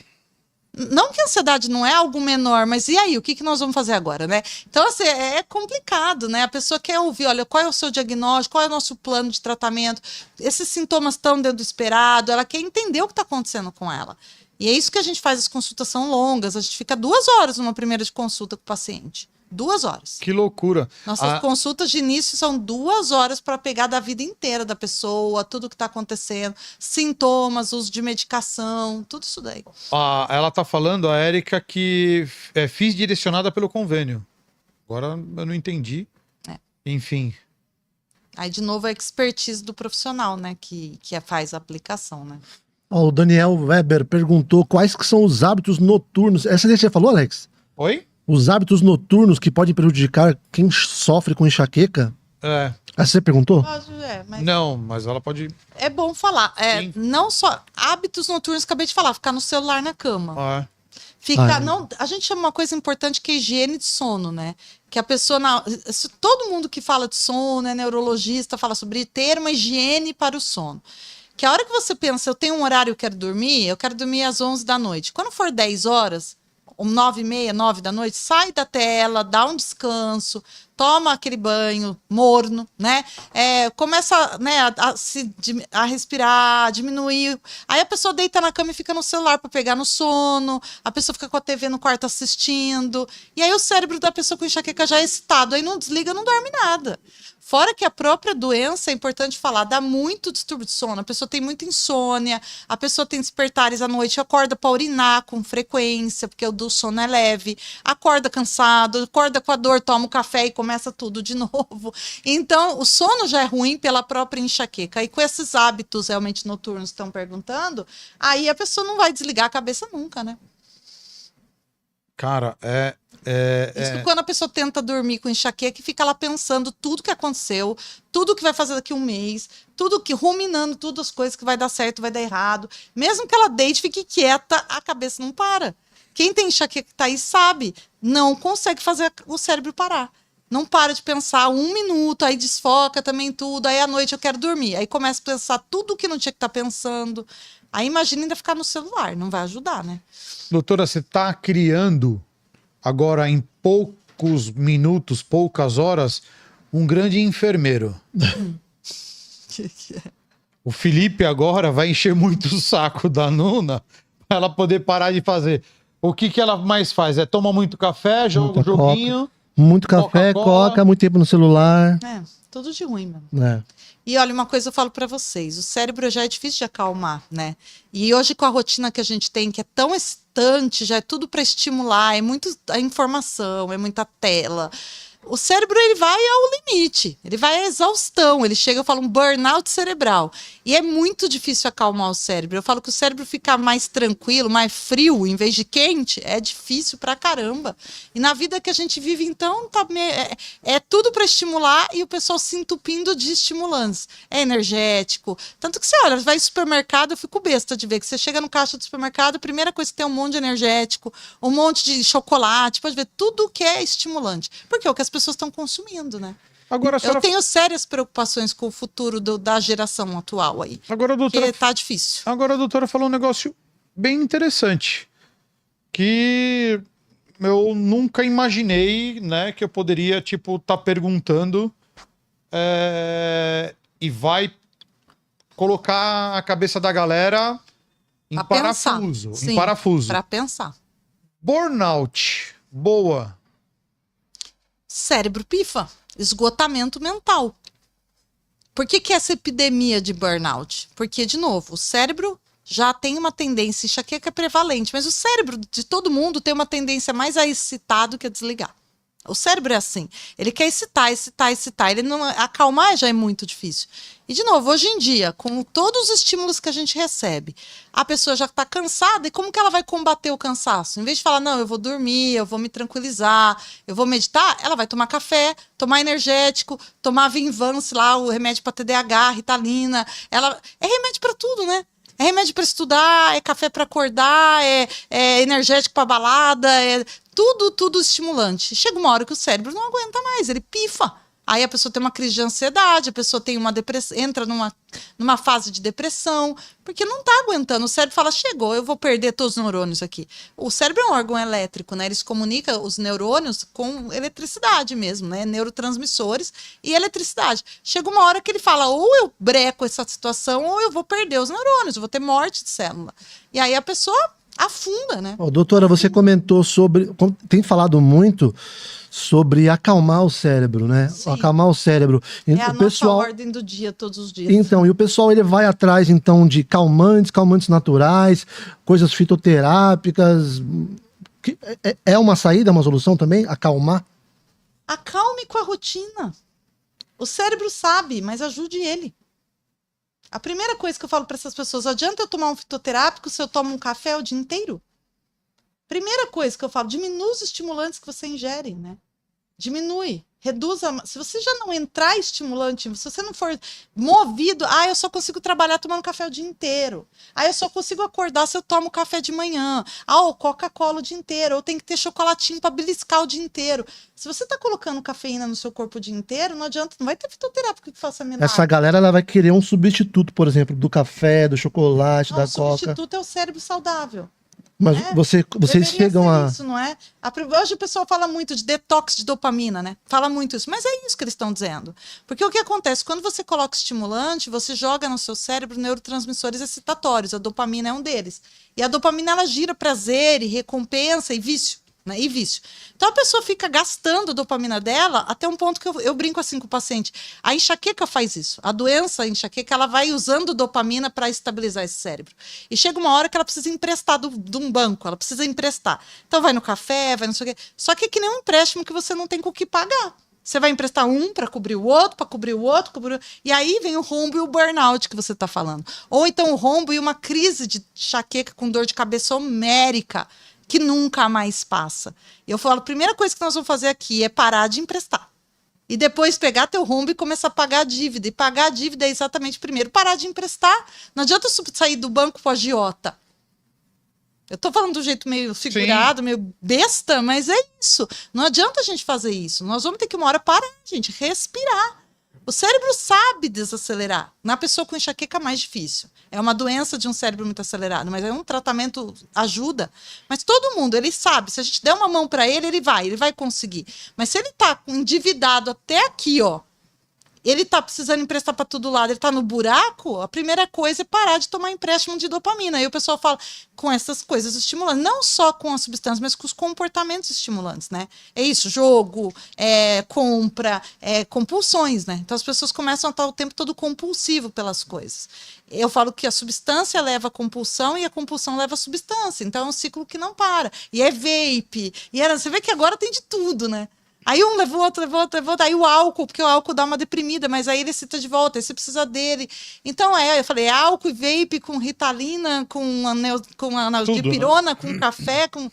Não que a ansiedade não é algo menor, mas e aí, o que nós vamos fazer agora, né? Então, assim, é complicado, né? A pessoa quer ouvir, olha, qual é o seu diagnóstico, qual é o nosso plano de tratamento, esses sintomas estão dentro do esperado, ela quer entender o que está acontecendo com ela. E é isso que a gente faz, as consultas são longas, a gente fica 2 horas numa primeira de consulta com o paciente. 2 horas. Que loucura. Nossas consultas de início são 2 horas para pegar da vida inteira da pessoa, tudo que está acontecendo, sintomas, uso de medicação, tudo isso daí. Ela tá falando, a Érica, que fiz direcionada pelo convênio. Agora eu não entendi. Enfim. Aí, de novo, a expertise do profissional, né, que faz a aplicação, né? O Daniel Weber perguntou quais que são os hábitos noturnos. Essa daí você falou, Alex? Oi? Os hábitos noturnos que podem prejudicar quem sofre com enxaqueca? Essa você perguntou? Mas não, mas ela pode... é bom falar. Sim. Não só hábitos noturnos, acabei de falar, ficar no celular na cama. A gente chama uma coisa importante que é higiene de sono, né? Que a pessoa, todo mundo que fala de sono, é neurologista, fala sobre ter uma higiene para o sono. Que a hora que você pensa, eu tenho um horário, eu quero dormir às 11 da noite. Quando for 10 horas, 9h30, 9 da noite, sai da tela, dá um descanso, toma aquele banho morno, né? Começa, né, a respirar, diminuir. Aí a pessoa deita na cama e fica no celular para pegar no sono, a pessoa fica com a TV no quarto assistindo, e aí o cérebro da pessoa com enxaqueca já é excitado, aí não desliga, não dorme nada. Fora que a própria doença, é importante falar, dá muito distúrbio de sono. A pessoa tem muita insônia, a pessoa tem despertares à noite, acorda para urinar com frequência, porque o do sono é leve, acorda cansado, acorda com a dor, toma um café e começa tudo de novo. Então, o sono já é ruim pela própria enxaqueca. E com esses hábitos realmente noturnos que estão perguntando, aí a pessoa não vai desligar a cabeça nunca, né? Cara, Isso que quando a pessoa tenta dormir com enxaqueca, fica lá pensando tudo que aconteceu, tudo que vai fazer daqui a um mês, tudo que ruminando tudo as coisas que vai dar certo, vai dar errado. Mesmo que ela deite, fique quieta, a cabeça não para. Quem tem enxaqueca que tá aí sabe, não consegue fazer o cérebro parar. Não para de pensar 1 minuto, aí desfoca também tudo, aí à noite eu quero dormir. Aí começa a pensar tudo que não tinha que estar pensando. Aí imagina ainda ficar no celular, não vai ajudar, né? doutora, você tá criando agora em poucos minutos, poucas horas, um grande enfermeiro. Que é? O Felipe agora vai encher muito o saco da Nuna para ela poder parar de fazer. O que ela mais faz? Toma muito café, joga um joguinho. Muito café, coca, muito tempo no celular. Tudo de ruim mesmo. E olha, uma coisa eu falo para vocês, o cérebro já é difícil de acalmar, né? E hoje com a rotina que a gente tem, que é tão excitante, já é tudo para estimular, é muita informação, é muita tela. O cérebro, ele vai ao limite, ele vai à exaustão, ele chega, eu falo, um burnout cerebral. E é muito difícil acalmar o cérebro. Eu falo que o cérebro ficar mais tranquilo, mais frio, em vez de quente, é difícil pra caramba. E na vida que a gente vive, então, é tudo para estimular e o pessoal se entupindo de estimulantes. É energético. Tanto que você olha, vai no supermercado, eu fico besta de ver que você chega no caixa do supermercado, a primeira coisa que tem um monte de energético, um monte de chocolate, pode ver tudo que é estimulante. Porque é o que as pessoas estão consumindo, né? Agora, eu tenho sérias preocupações com o futuro da geração atual aí. Agora, doutora, porque tá difícil. Agora a doutora falou um negócio bem interessante, que eu nunca imaginei, né, que eu poderia, tipo, tá perguntando e vai colocar a cabeça da galera em parafuso. Sim, em parafuso. Pra pensar. Burnout. Boa. Cérebro pifa. Esgotamento mental. Por que essa epidemia de burnout? Porque, de novo, o cérebro já tem uma tendência, enxaqueca é prevalente, mas o cérebro de todo mundo tem uma tendência mais a excitar do que a desligar. O cérebro é assim, ele quer excitar, ele não, acalmar já é muito difícil. E, de novo, hoje em dia, com todos os estímulos que a gente recebe, a pessoa já está cansada, e como que ela vai combater o cansaço? Em vez de falar, não, eu vou dormir, eu vou me tranquilizar, eu vou meditar, ela vai tomar café, tomar energético, tomar Vinvance lá, o remédio para TDAH, Ritalina, é remédio para tudo, né? É remédio para estudar, é café para acordar, é energético para balada, é tudo estimulante. Chega uma hora que o cérebro não aguenta mais, ele pifa. Aí a pessoa tem uma crise de ansiedade, a pessoa tem uma depressão, entra numa fase de depressão, porque não está aguentando. O cérebro fala, chegou, eu vou perder todos os neurônios aqui. O cérebro é um órgão elétrico, né? Ele se comunica os neurônios com eletricidade mesmo, né? Neurotransmissores e eletricidade. Chega uma hora que ele fala, ou eu breco essa situação, ou eu vou perder os neurônios, eu vou ter morte de célula. E aí a pessoa afunda, né? Doutora, você comentou tem falado muito sobre acalmar o cérebro, né? Sim. Acalmar o cérebro. É a nossa ordem do dia, todos os dias. Então, e o pessoal, ele vai atrás, então, de calmantes naturais, coisas fitoterápicas. É uma saída, uma solução também? Acalmar? Acalme com a rotina. O cérebro sabe, mas ajude ele. A primeira coisa que eu falo para essas pessoas, adianta eu tomar um fitoterápico se eu tomo um café o dia inteiro? Primeira coisa que eu falo, diminui os estimulantes que você ingere, né? Diminui, reduz se você já não entrar estimulante, se você não for movido, eu só consigo trabalhar tomando café o dia inteiro. Eu só consigo acordar se eu tomo café de manhã. Ou Coca-Cola o dia inteiro, ou tem que ter chocolatinho para beliscar o dia inteiro. Se você tá colocando cafeína no seu corpo o dia inteiro, não adianta, não vai ter fitoterápico que faça milagre. Essa galera, ela vai querer um substituto, por exemplo, do café, do chocolate, da coca. O substituto é o cérebro saudável. Mas vocês Deveria chegam ser a... isso, não é? Hoje o pessoal fala muito de detox de dopamina, né? Fala muito isso, mas é isso que eles estão dizendo. Porque o que acontece? Quando você coloca estimulante, você joga no seu cérebro neurotransmissores excitatórios, a dopamina é um deles. E a dopamina, ela gira prazer e recompensa e vício. Né? E vício. Então a pessoa fica gastando a dopamina dela até um ponto que eu brinco assim com o paciente. A enxaqueca faz isso. A doença, a enxaqueca, ela vai usando dopamina para estabilizar esse cérebro. E chega uma hora que ela precisa emprestar de um banco, ela precisa emprestar. Então vai no café, vai não sei o quê. Só que é que nem um empréstimo que você não tem com o que pagar. Você vai emprestar um para cobrir o outro, para cobrir o outro, e aí vem o rombo e o burnout que você está falando. Ou então o rombo e uma crise de enxaqueca com dor de cabeça homérica, que nunca mais passa. Eu falo, a primeira coisa que nós vamos fazer aqui é parar de emprestar. E depois pegar teu rombo e começar a pagar a dívida. E pagar a dívida é exatamente primeiro parar de emprestar. Não adianta sair do banco pro agiota. Eu tô falando do jeito meio figurado, meio besta, mas é isso. Não adianta a gente fazer isso. Nós vamos ter que uma hora parar, gente, respirar. O cérebro sabe desacelerar. Na pessoa com enxaqueca é mais difícil. É uma doença de um cérebro muito acelerado, mas um tratamento ajuda. Mas todo mundo, ele sabe. Se a gente der uma mão para ele, ele vai conseguir. Mas se ele tá endividado até aqui, ó, ele tá precisando emprestar para todo lado, ele tá no buraco, a primeira coisa é parar de tomar empréstimo de dopamina. Aí o pessoal fala com essas coisas estimulantes, não só com as substâncias, mas com os comportamentos estimulantes, né? É isso, jogo, compra, compulsões, né? Então as pessoas começam a estar o tempo todo compulsivo pelas coisas. Eu falo que a substância leva a compulsão e a compulsão leva a substância. Então é um ciclo que não para. E é vape, você vê que agora tem de tudo, né? Aí um levou outro, aí o álcool, porque o álcool dá uma deprimida, mas aí ele cita de volta, aí você precisa dele. Então eu falei, álcool e vape com Ritalina, com analgepirona, com café, com...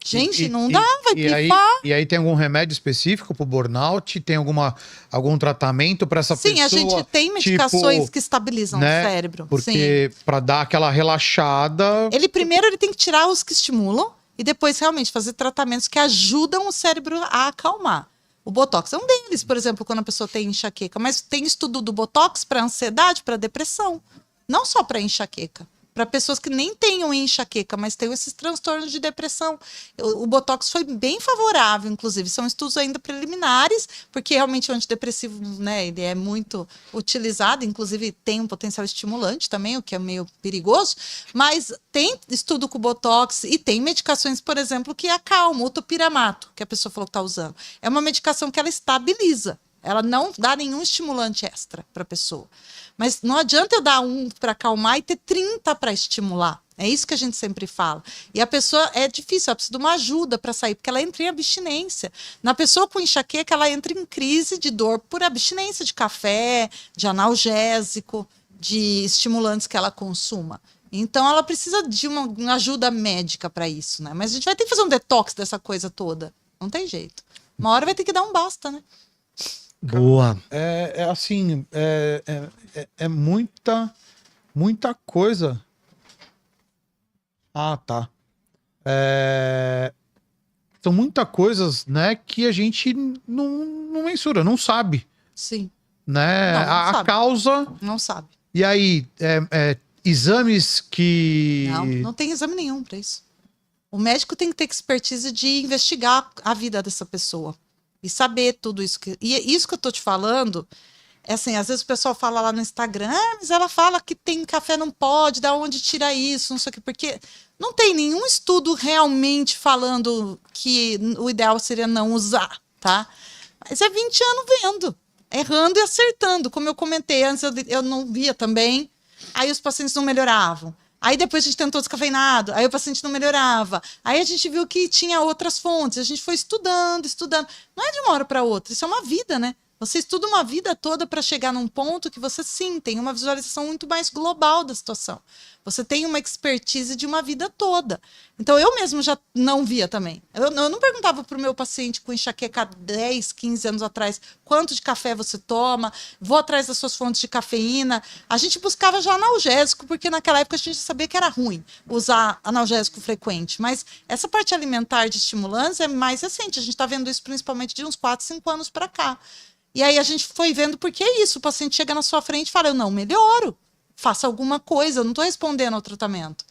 Gente, não dá, vai pifar. E aí tem algum remédio específico pro burnout? Tem algum tratamento para essa pessoa? Sim, a gente tem medicações que estabilizam o cérebro. Porque para dar aquela relaxada... Primeiro ele tem que tirar os que estimulam, e depois realmente fazer tratamentos que ajudam o cérebro a acalmar. O Botox é um deles, por exemplo, quando a pessoa tem enxaqueca. Mas tem estudo do Botox para ansiedade, para depressão. Não só para enxaqueca. Para pessoas que nem tenham enxaqueca, mas têm esses transtornos de depressão. O Botox foi bem favorável, inclusive. São estudos ainda preliminares, porque realmente o antidepressivo, né, ele é muito utilizado, inclusive tem um potencial estimulante também, o que é meio perigoso, mas tem estudo com o Botox e tem medicações, por exemplo, que acalmam, o topiramato, que a pessoa falou que está usando. É uma medicação que ela estabiliza. Ela não dá nenhum estimulante extra para a pessoa. Mas não adianta eu dar um para acalmar e ter 30 para estimular. É isso que a gente sempre fala. E a pessoa, é difícil, ela precisa de uma ajuda para sair, porque ela entra em abstinência. Na pessoa com enxaqueca, ela entra em crise de dor por abstinência de café, de analgésico, de estimulantes que ela consuma. Então, ela precisa de uma ajuda médica para isso, né? Mas a gente vai ter que fazer um detox dessa coisa toda. Não tem jeito. Uma hora vai ter que dar um basta, né? Boa. É muita coisa. Ah, tá. São muitas coisas, né, que a gente não mensura, não sabe. Sim. Né? Não a sabe. causa. Não sabe. E aí, exames que. Não tem exame nenhum para isso. O médico tem que ter expertise de investigar a vida dessa pessoa. E saber tudo isso. E isso que eu tô te falando, é assim, às vezes o pessoal fala lá no Instagram, mas ela fala que tem café não pode, da onde tira isso, não sei o que, porque não tem nenhum estudo realmente falando que o ideal seria não usar, tá? Mas é 20 anos vendo, errando e acertando. Como eu comentei antes, eu não via também, aí os pacientes não melhoravam. Aí depois a gente tentou descafeinado, aí o paciente não melhorava. Aí a gente viu que tinha outras fontes, a gente foi estudando. Não é de uma hora para outra, isso é uma vida, né? Você estuda uma vida toda para chegar num ponto que você sim tem uma visualização muito mais global da situação. Você tem uma expertise de uma vida toda. Então eu mesmo já não via também. Eu não perguntava para o meu paciente com enxaqueca há 10, 15 anos atrás quanto de café você toma, vou atrás das suas fontes de cafeína. A gente buscava já analgésico, porque naquela época a gente sabia que era ruim usar analgésico frequente. Mas essa parte alimentar de estimulantes é mais recente. A gente está vendo isso principalmente de uns 4, 5 anos para cá. E aí a gente foi vendo porque é isso. O paciente chega na sua frente e fala, eu não melhoro. Faça alguma coisa, eu não estou respondendo ao tratamento.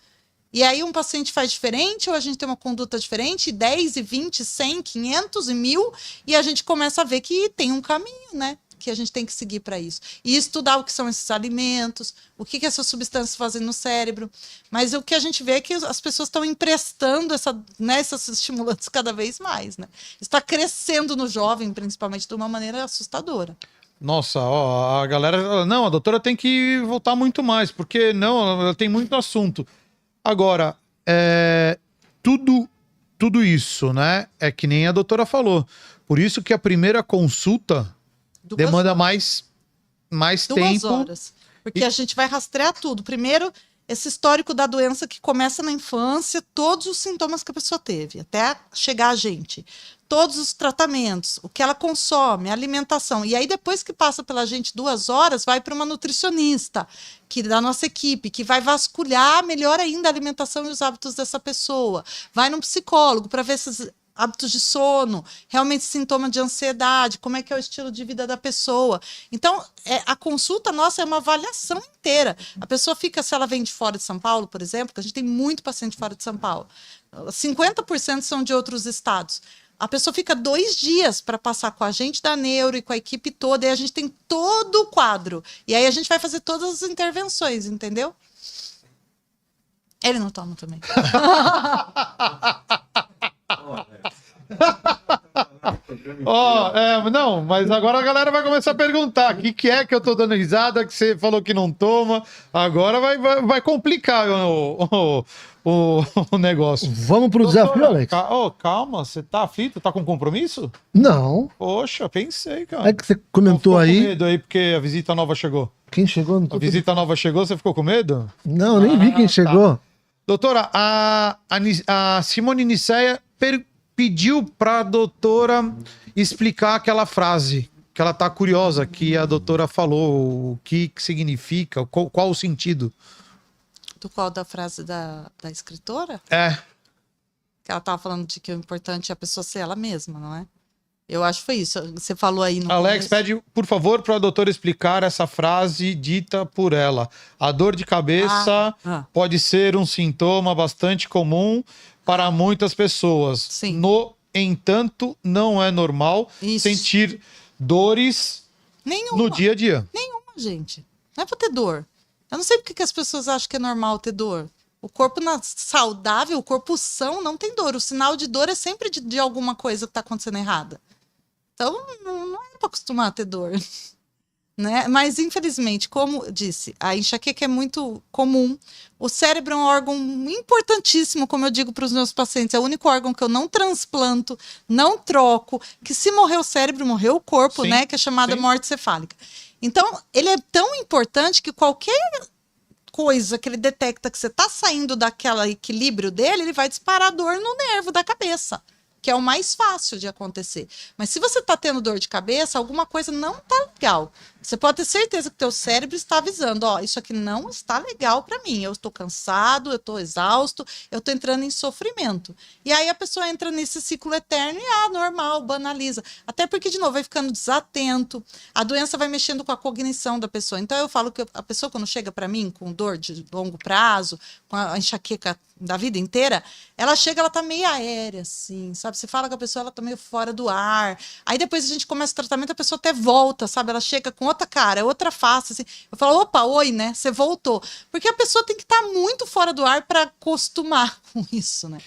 E aí um paciente faz diferente, ou a gente tem uma conduta diferente, 10, e 20, 100, 500 e 1000, e a gente começa a ver que tem um caminho, né? Que a gente tem que seguir para isso. E estudar o que são esses alimentos, o que essas substâncias fazem no cérebro. Mas o que a gente vê é que as pessoas estão emprestando esses estimulantes cada vez mais, né? Está crescendo no jovem, principalmente, de uma maneira assustadora. Nossa, ó, a galera... Não, a doutora tem que voltar muito mais, porque não, ela tem muito assunto. Agora, tudo isso, né? É que nem a doutora falou. Por isso que a primeira consulta demanda mais tempo. 2 horas. Porque a gente vai rastrear tudo. Primeiro, esse histórico da doença que começa na infância, todos os sintomas que a pessoa teve, até chegar a gente. Todos os tratamentos, o que ela consome, a alimentação. E aí, depois que passa pela gente 2 horas, vai para uma nutricionista da nossa equipe, que vai vasculhar melhor ainda a alimentação e os hábitos dessa pessoa. Vai num psicólogo para ver esses hábitos de sono, realmente sintoma de ansiedade, como é que é o estilo de vida da pessoa. Então, a consulta nossa é uma avaliação inteira. A pessoa fica, se ela vem de fora de São Paulo, por exemplo, que a gente tem muito paciente fora de São Paulo, 50% são de outros estados. A pessoa fica 2 dias para passar com a gente da neuro e com a equipe toda, e a gente tem todo o quadro. E aí a gente vai fazer todas as intervenções, entendeu? Ele não toma também. Não, mas agora a galera vai começar a perguntar o que é que eu tô dando risada, que você falou que não toma. Agora vai complicar o negócio. Vamos pro desafio, Alex? Calma, você tá aflito? Tá com compromisso? Não. Poxa, pensei, cara. É que você comentou Ficou aí. com medo aí porque a visita nova chegou. Quem chegou? A visita nova chegou, você ficou com medo? Não, nem vi quem chegou. Tá. Doutora, a Simone Niceia pediu pra doutora explicar aquela frase, que ela tá curiosa, que a doutora falou, o que significa, qual o sentido. Do qual da frase da escritora? Que ela estava falando de que o importante é a pessoa ser ela mesma, não é? Eu acho que foi isso. Você falou aí no Alex começo. pede, por favor, para a doutora explicar essa frase dita por ela. A dor de cabeça pode ser um sintoma bastante comum para muitas pessoas. Sim. No entanto, não é normal sentir dores no dia a dia. Nenhuma, gente. Não é para ter dor. Eu não sei porque que as pessoas acham que é normal ter dor. O corpo saudável, o corpo são, não tem dor. O sinal de dor é sempre de alguma coisa que está acontecendo errada. Então, não é para acostumar a ter dor. Né? Mas, infelizmente, como disse, a enxaqueca é muito comum. O cérebro é um órgão importantíssimo, como eu digo para os meus pacientes. É o único órgão que eu não transplanto, não troco, que se morrer o cérebro, morreu o corpo, né? Que é chamada morte cefálica. Então, ele é tão importante que qualquer coisa que ele detecta que você está saindo daquele equilíbrio dele, ele vai disparar dor no nervo da cabeça, que é o mais fácil de acontecer. Mas se você está tendo dor de cabeça, alguma coisa não está legal. Você pode ter certeza que teu cérebro está avisando, ó, isso aqui não está legal para mim. Eu estou cansado, eu estou exausto, eu estou entrando em sofrimento. E aí a pessoa entra nesse ciclo eterno e, normal, banaliza. Até porque, de novo, vai ficando desatento, a doença vai mexendo com a cognição da pessoa. Então eu falo que a pessoa, quando chega para mim com dor de longo prazo, com a enxaqueca da vida inteira, ela chega, ela tá meio aérea, assim, sabe? Você fala com a pessoa, ela tá meio fora do ar. Aí depois a gente começa o tratamento, a pessoa até volta, sabe? Ela chega com outra cara, outra face, assim. Eu falo, opa, oi, né? Você voltou. Porque a pessoa tem que estar muito fora do ar para acostumar com isso, né?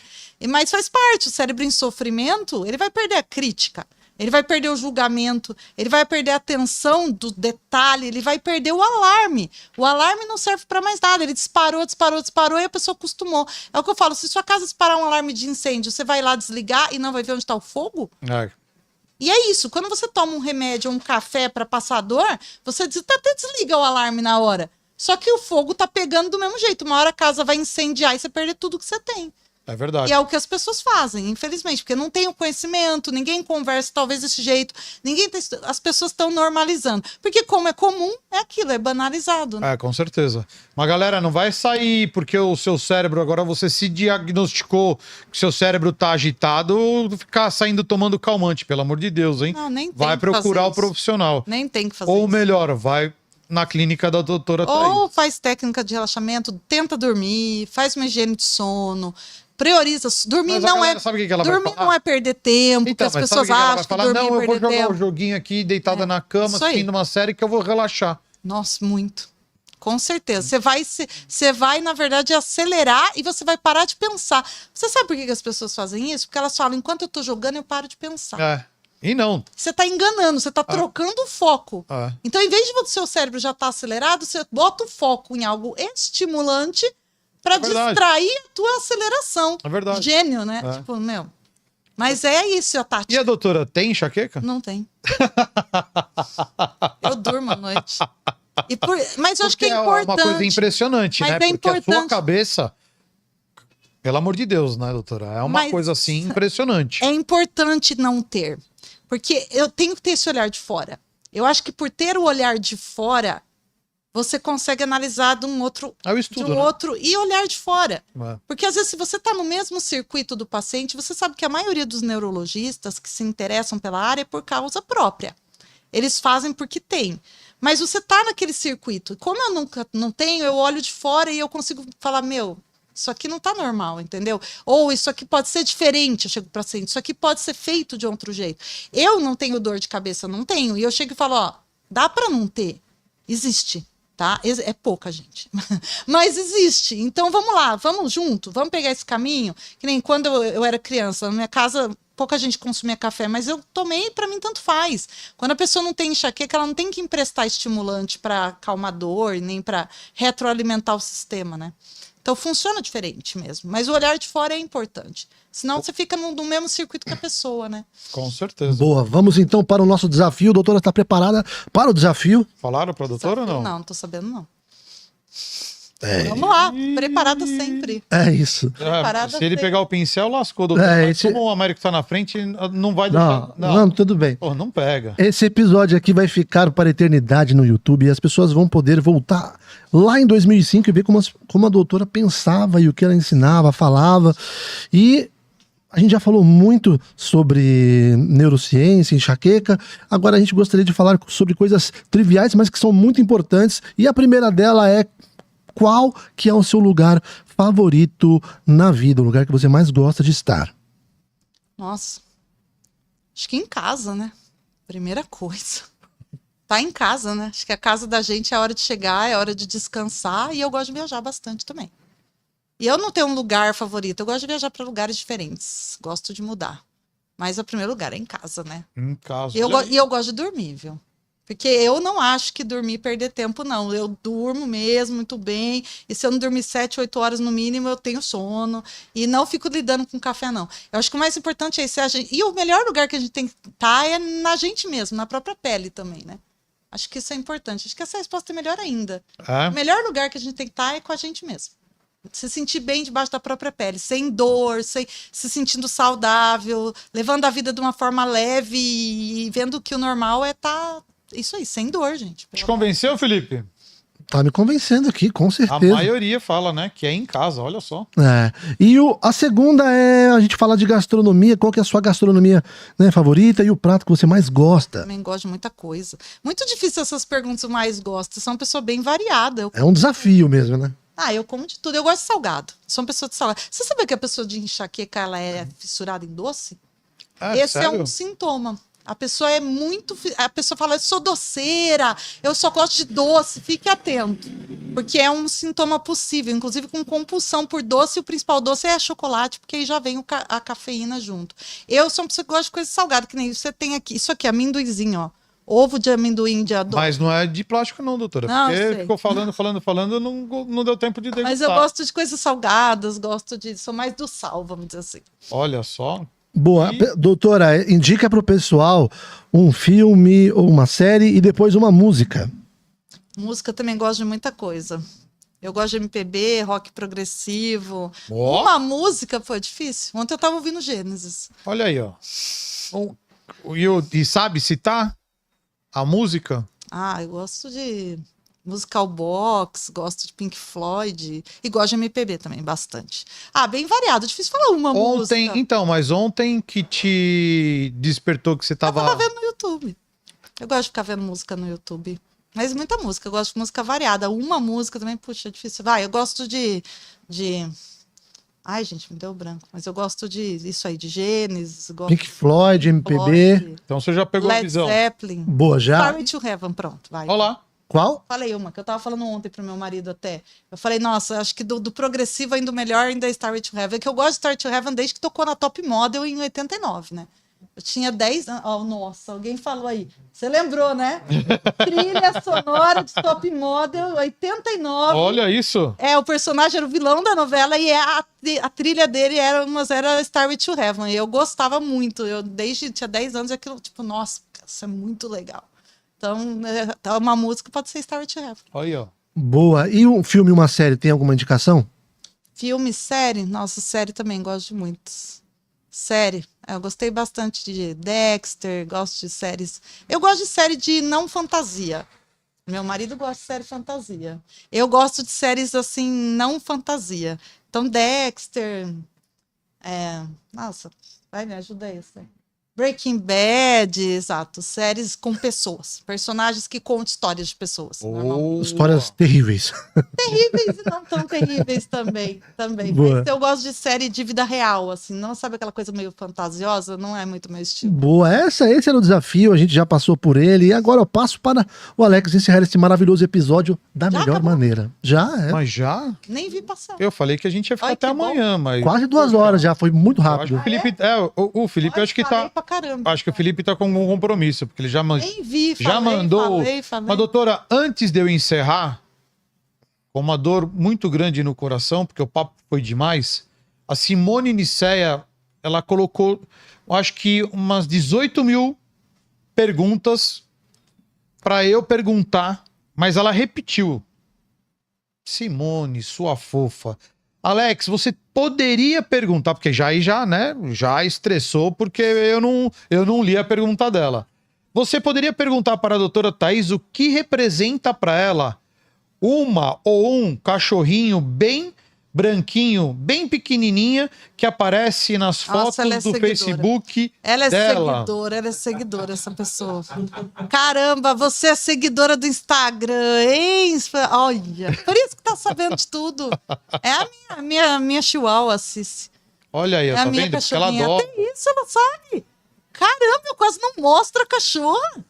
Mas faz parte, o cérebro em sofrimento, ele vai perder a crítica. Ele vai perder o julgamento, ele vai perder a atenção do detalhe, ele vai perder o alarme. O alarme não serve para mais nada. Ele disparou e a pessoa acostumou. É o que eu falo, se sua casa disparar um alarme de incêndio, você vai lá desligar e não vai ver onde está o fogo? E é isso, quando você toma um remédio ou um café para passar dor, você até desliga o alarme na hora. Só que o fogo tá pegando do mesmo jeito. Uma hora a casa vai incendiar e você perde tudo que você tem. É verdade. E é o que as pessoas fazem, infelizmente, porque não tem o conhecimento, ninguém conversa talvez desse jeito, as pessoas estão normalizando. Porque como é comum, é aquilo, é banalizado. Né? Com certeza. Mas galera, não vai sair porque o seu cérebro, agora você se diagnosticou que seu cérebro tá agitado, ficar saindo tomando calmante, pelo amor de Deus, hein? Não, nem tem vai que procurar fazer o profissional. Nem tem que fazer Ou isso. melhor, vai na clínica da doutora Thaís. Ou faz técnica de relaxamento, tenta dormir, faz uma higiene de sono, prioriza. Dormir Mas a não galera é. sabe o que ela vai Dormir falar? não é perder tempo, Então, que as mas pessoas sabe o que ela vai acham que falar? dormir Não, é eu vou perder jogar tempo. o joguinho aqui, deitada na cama, Isso aí. assistindo uma série que eu vou relaxar. Nossa, muito. Com certeza. Você vai, na verdade, acelerar e você vai parar de pensar. Você sabe por que as pessoas fazem isso? Porque elas falam, enquanto eu tô jogando, eu paro de pensar. É. E não. Você tá enganando, você tá trocando o foco. É. Então, em vez de o seu cérebro já estar acelerado, você bota o foco em algo estimulante para verdade. distrair a tua aceleração. É verdade. Gênio, né? É. Tipo, meu. Mas é isso, a E tática. a doutora, tem enxaqueca? Não tem. Eu durmo à noite. Mas eu acho que Porque é importante. uma coisa impressionante, Mas né? é Porque a sua importante. cabeça... Pelo amor de Deus, né, doutora? É uma Mas coisa assim impressionante. É importante não ter. Porque eu tenho que ter esse olhar de fora. Eu acho que por ter o olhar de fora, você consegue analisar de um outro, É o estudo, de um né? outro e olhar de fora. É. Porque às vezes, se você está no mesmo circuito do paciente, você sabe que a maioria dos neurologistas que se interessam pela área é por causa própria. Eles fazem porque tem. Mas você está naquele circuito. Como eu nunca não tenho, eu olho de fora e eu consigo falar, meu, isso aqui não está normal, entendeu? Ou isso aqui pode ser diferente, eu chego para paciente, isso aqui pode ser feito de outro jeito. Eu não tenho dor de cabeça, não tenho. E eu chego e falo, ó, dá para não ter. Existe. Tá? É pouca gente, mas existe. Então vamos lá, vamos junto, vamos pegar esse caminho. Que nem quando eu era criança, na minha casa pouca gente consumia café, mas eu tomei, para mim tanto faz. Quando a pessoa não tem enxaqueca, ela não tem que emprestar estimulante para acalmar dor, nem para retroalimentar o sistema, né? Então funciona diferente mesmo, mas o olhar de fora é importante. Senão você fica no mesmo circuito que a pessoa, né? Com certeza. Boa, vamos então para o nosso desafio. A doutora está preparada para o desafio? Falaram pra doutora ou não? Não tô sabendo não. É. Vamos lá, preparada sempre. É isso. Preparada Se ele sempre. pegar o pincel, lascou, doutor. É, Mas esse- como o Américo tá na frente, não vai deixar... Não, tudo bem. Pô, não pega. Esse episódio aqui vai ficar para a eternidade no YouTube e as pessoas vão poder voltar lá em 2005 e ver como a doutora pensava e o que ela ensinava, falava. E a gente já falou muito sobre neurociência, enxaqueca. Agora a gente gostaria de falar sobre coisas triviais, mas que são muito importantes. E a primeira dela é: qual que é o seu lugar favorito na vida, o lugar que você mais gosta de estar? Nossa, acho que em casa, né? Primeira coisa. Tá em casa, né? Acho que a casa da gente é a hora de chegar, é a hora de descansar, e eu gosto de viajar bastante também. E eu não tenho um lugar favorito, eu gosto de viajar para lugares diferentes, gosto de mudar. Mas o primeiro lugar é em casa, né? Em caso. E eu gosto de dormir, viu? Porque eu não acho que dormir é perder tempo, não. Eu durmo mesmo muito bem. E se eu não dormir 7, 8 horas no mínimo, eu tenho sono. E não fico lidando com café, não. Eu acho que o mais importante é isso. E o melhor lugar que a gente tem que estar é na gente mesmo, na própria pele também, né? Acho que isso é importante. Acho que essa resposta é melhor ainda. É? O melhor lugar que a gente tem que estar é com a gente mesmo. Se sentir bem debaixo da própria pele, sem dor, se sentindo saudável, levando a vida de uma forma leve e vendo que o normal é estar... Isso aí, sem dor, gente. Te convenceu, Felipe? Tá me convencendo aqui, com A certeza. maioria fala, né? Que é em casa, olha só. É. E a segunda é a gente falar de gastronomia. Qual que é a sua gastronomia, né, favorita e o prato que você mais gosta? Também gosto de muita coisa. Muito difícil essas perguntas, eu mais gosto. Eu sou uma pessoa bem variada. É um desafio mesmo, né? Eu como de tudo. Eu gosto de salgado. Sou uma pessoa de salgado. Você sabia que a pessoa de enxaqueca ela é fissurada em doce? Esse sério? é um sintoma. A pessoa é muito... A pessoa fala, eu sou doceira, eu só gosto de doce. Fique atento. Porque é um sintoma possível, inclusive com compulsão por doce. E o principal doce é chocolate, porque aí já vem a cafeína junto. Eu sou uma pessoa que gosta de coisa salgada, que nem você tem aqui. Isso aqui, amendoinzinho, ó. Ovo de amendoim de adoro. Mas não é de plástico não, doutora. Não, porque sei. ficou falando, não deu tempo de degustar. Mas eu gosto de coisas salgadas, sou mais do sal, vamos dizer assim. Olha só. Boa. Doutora, indica pro pessoal um filme ou uma série e depois uma música. Música também gosto de muita coisa. Eu gosto de MPB, rock progressivo. Ó. Uma música foi difícil. Ontem eu tava ouvindo Gênesis. Olha aí, ó. E sabe citar a música? Eu gosto de musical box, gosto de Pink Floyd e gosto de MPB também, bastante. Bem variado, difícil falar uma música. Então, mas ontem que te despertou que você Eu tava tava... vendo no YouTube. Eu gosto de ficar vendo música no YouTube. Mas muita música, eu gosto de música variada. Uma música também, puxa, é difícil. Vai, eu gosto de... Ai, gente, me deu branco. Mas eu gosto de isso aí, de Gênesis. Gosto Pink Floyd, MPB. Então você já pegou a Led visão. Zeppelin. Boa, já. Starway to Heaven, pronto, vai. Olá. Qual? Falei uma, que eu tava falando ontem pro meu marido até. Eu falei, nossa, acho que do progressivo ainda o melhor ainda é Starway to Heaven. Que eu gosto de Starway to Heaven desde que tocou na Top Model em 89, né? Eu tinha 10 anos. Oh, nossa, alguém falou aí. Você lembrou, né? Trilha sonora de Top Model, 89. Olha isso. O personagem era o vilão da novela e a trilha dele era Starway to Heaven. E eu gostava muito. Eu desde tinha 10 anos aquilo, tipo, nossa, isso é muito legal. Então, uma música pode ser Starway to Heaven. Olha, ó. Boa. E um filme e uma série, tem alguma indicação? Filme, série? Nossa, série também, gosto de muitos. Série, eu gostei bastante de Dexter, gosto de séries. Eu gosto de série de não fantasia. Meu marido gosta de série fantasia. Eu gosto de séries assim, não fantasia. Então, Dexter. Nossa, vai, me ajuda aí. Breaking Bad, exato. Séries com pessoas. Personagens que contam histórias de pessoas. Histórias terríveis. Terríveis e não tão terríveis também. Boa. Mas eu gosto de série de vida real, assim. Não sabe aquela coisa meio fantasiosa? Não é muito meu estilo. Boa, esse era o desafio, a gente já passou por ele. E agora eu passo para o Alex encerrar esse maravilhoso episódio da melhor acabou? maneira. Já, é. Mas já? Nem vi passar. Eu falei que a gente ia ficar Ai, até que bom. amanhã, mas... Quase 2 horas já, foi muito Eu acho rápido. que o Felipe... o Felipe Ai, acho que falei tá... pra caramba. Acho que o Felipe tá com um compromisso, porque ele já, Nem vi, já falei, mandou... falei. Mas, doutora, antes de eu encerrar, com uma dor muito grande no coração, porque o papo foi demais, a Simone Niceia, ela colocou, eu acho que umas 18 mil perguntas para eu perguntar, mas ela repetiu. Simone, sua fofa. Alex, você poderia perguntar, porque né? Já estressou, porque eu não li a pergunta dela. Você poderia perguntar para a doutora Thaís o que representa para ela uma ou um cachorrinho bem branquinho, bem pequenininha, que aparece nas Nossa, fotos ela é do seguidora. Facebook Ela é dela. ela é seguidora, essa pessoa. Caramba, você é seguidora do Instagram, hein? Olha, por isso que tá sabendo de tudo. É a minha chihuahua, Cici. Olha aí, É tá a minha vendo? Porque ela cachorrinha. adora. Até isso ela sabe. Caramba, eu quase não mostro a cachorra.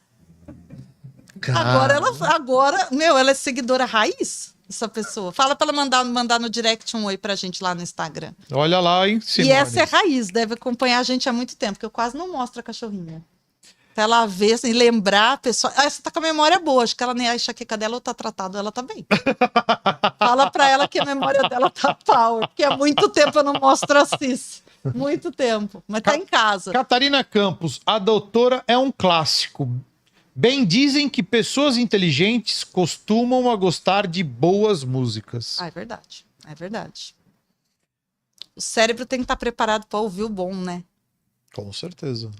Agora, ela é seguidora raiz, essa pessoa. Fala pra ela mandar no direct um oi pra gente lá no Instagram. Olha lá, hein, Simone. E essa é raiz, deve acompanhar a gente há muito tempo, porque eu quase não mostro a cachorrinha. Pra ela ver, assim, lembrar a pessoa. Essa tá com a memória boa, acho que ela nem a enxaqueca dela ou tá tratada, ela tá bem. Fala pra ela que a memória dela tá power, porque há muito tempo eu não mostro a Cis. Muito tempo, mas tá em casa. Catarina Campos, a doutora é um clássico. Bem dizem que pessoas inteligentes costumam a gostar de boas músicas. É verdade, é verdade. O cérebro tem que estar preparado para ouvir o bom, né? Com certeza.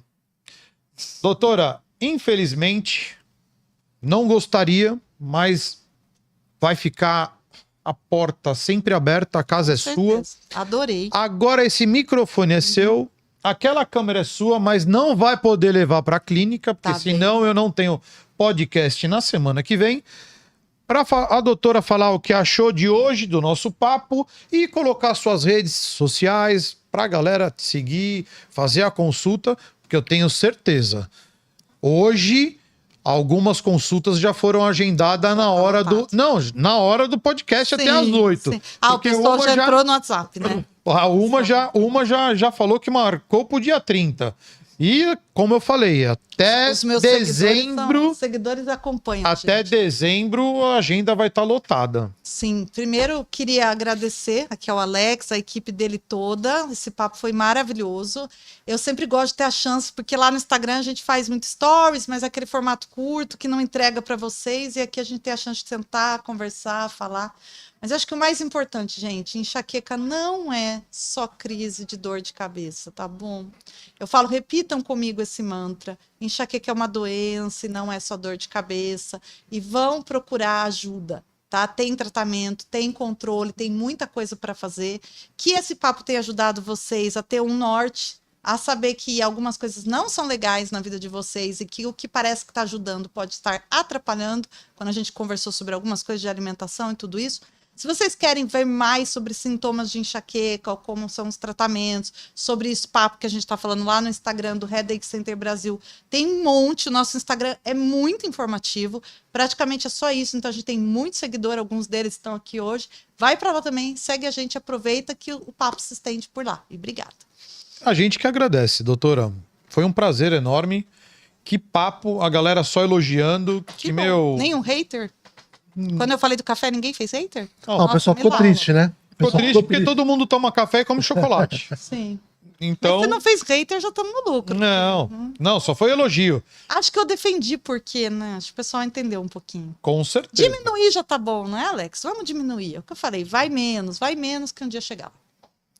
Doutora, infelizmente, não gostaria, mas vai ficar a porta sempre aberta, a casa é sua. Certeza. Adorei. Agora esse microfone é seu, aquela câmera é sua, mas não vai poder levar para a clínica, porque Tá senão eu não tenho podcast na semana que vem. Para a doutora falar o que achou de hoje, do nosso papo, e colocar suas redes sociais para a galera te seguir, fazer a consulta, porque eu tenho certeza. Hoje, algumas consultas já foram agendadas na hora do... Não, na hora do podcast até às 8. Sim. O pessoal já entrou no WhatsApp, né? Uma já falou que marcou pro dia 30. E, como eu falei, até Os meus dezembro... seguidores acompanham. Até gente. dezembro a agenda vai estar lotada. Sim, primeiro queria agradecer aqui ao Alex, a equipe dele toda. Esse papo foi maravilhoso. Eu sempre gosto de ter a chance, porque lá no Instagram a gente faz muito stories, mas é aquele formato curto que não entrega para vocês. E aqui a gente tem a chance de sentar, conversar, falar. Mas acho que o mais importante, gente, enxaqueca não é só crise de dor de cabeça, tá bom? Eu falo, repitam comigo esse mantra. Enxaqueca é uma doença e não é só dor de cabeça. E vão procurar ajuda, tá? Tem tratamento, tem controle, tem muita coisa para fazer. Que esse papo tenha ajudado vocês a ter um norte, a saber que algumas coisas não são legais na vida de vocês e que o que parece que está ajudando pode estar atrapalhando, quando a gente conversou sobre algumas coisas de alimentação e tudo isso. Se vocês querem ver mais sobre sintomas de enxaqueca, ou como são os tratamentos, sobre esse papo que a gente está falando lá no Instagram do Headache Center Brasil, tem um monte. O nosso Instagram é muito informativo, praticamente é só isso. Então a gente tem muito seguidor, alguns deles estão aqui hoje. Vai para lá também, segue a gente, aproveita que o papo se estende por lá. E obrigada. A gente que agradece, doutora. Foi um prazer enorme. Que papo, a galera só elogiando. Que bom. meu... Nenhum hater? Quando eu falei do café, ninguém fez hater? O pessoal ficou triste, né? Ficou triste porque todo mundo toma café e come chocolate. Sim. Então... Mas você não fez hater, já estamos no lucro. Não, só foi elogio. Acho que eu defendi porque, né? Acho que o pessoal entendeu um pouquinho. Com certeza. Diminuir já tá bom, não é, Alex? Vamos diminuir. É o que eu falei, vai menos que um dia chegar.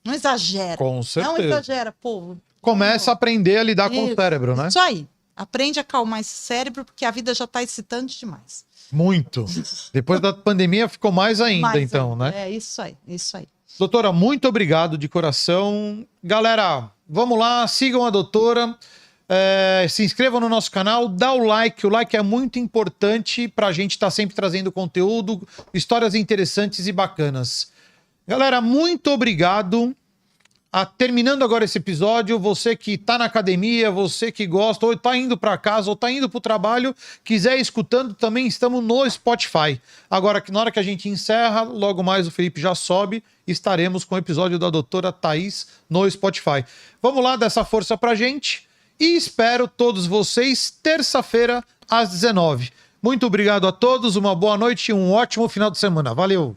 Não exagera. Com certeza. Não exagera, povo. Começa a aprender a lidar com o cérebro, né? Isso aí. Aprende a acalmar esse cérebro, porque a vida já tá excitante demais. Muito. Depois da pandemia ficou mais ainda, Mais então, ainda. né? É isso aí, isso aí. Doutora, muito obrigado de coração. Galera, vamos lá, sigam a doutora, se inscrevam no nosso canal, dá o like é muito importante pra gente estar sempre trazendo conteúdo, histórias interessantes e bacanas. Galera, muito obrigado. Terminando agora esse episódio, você que tá na academia, você que gosta, ou tá indo para casa, ou tá indo pro trabalho, quiser ir escutando, também estamos no Spotify. Agora, na hora que a gente encerra, logo mais o Felipe já sobe, estaremos com o episódio da doutora Thaís no Spotify. Vamos lá, dar essa força pra gente e espero todos vocês terça-feira às 19h. Muito obrigado a todos, uma boa noite e um ótimo final de semana. Valeu!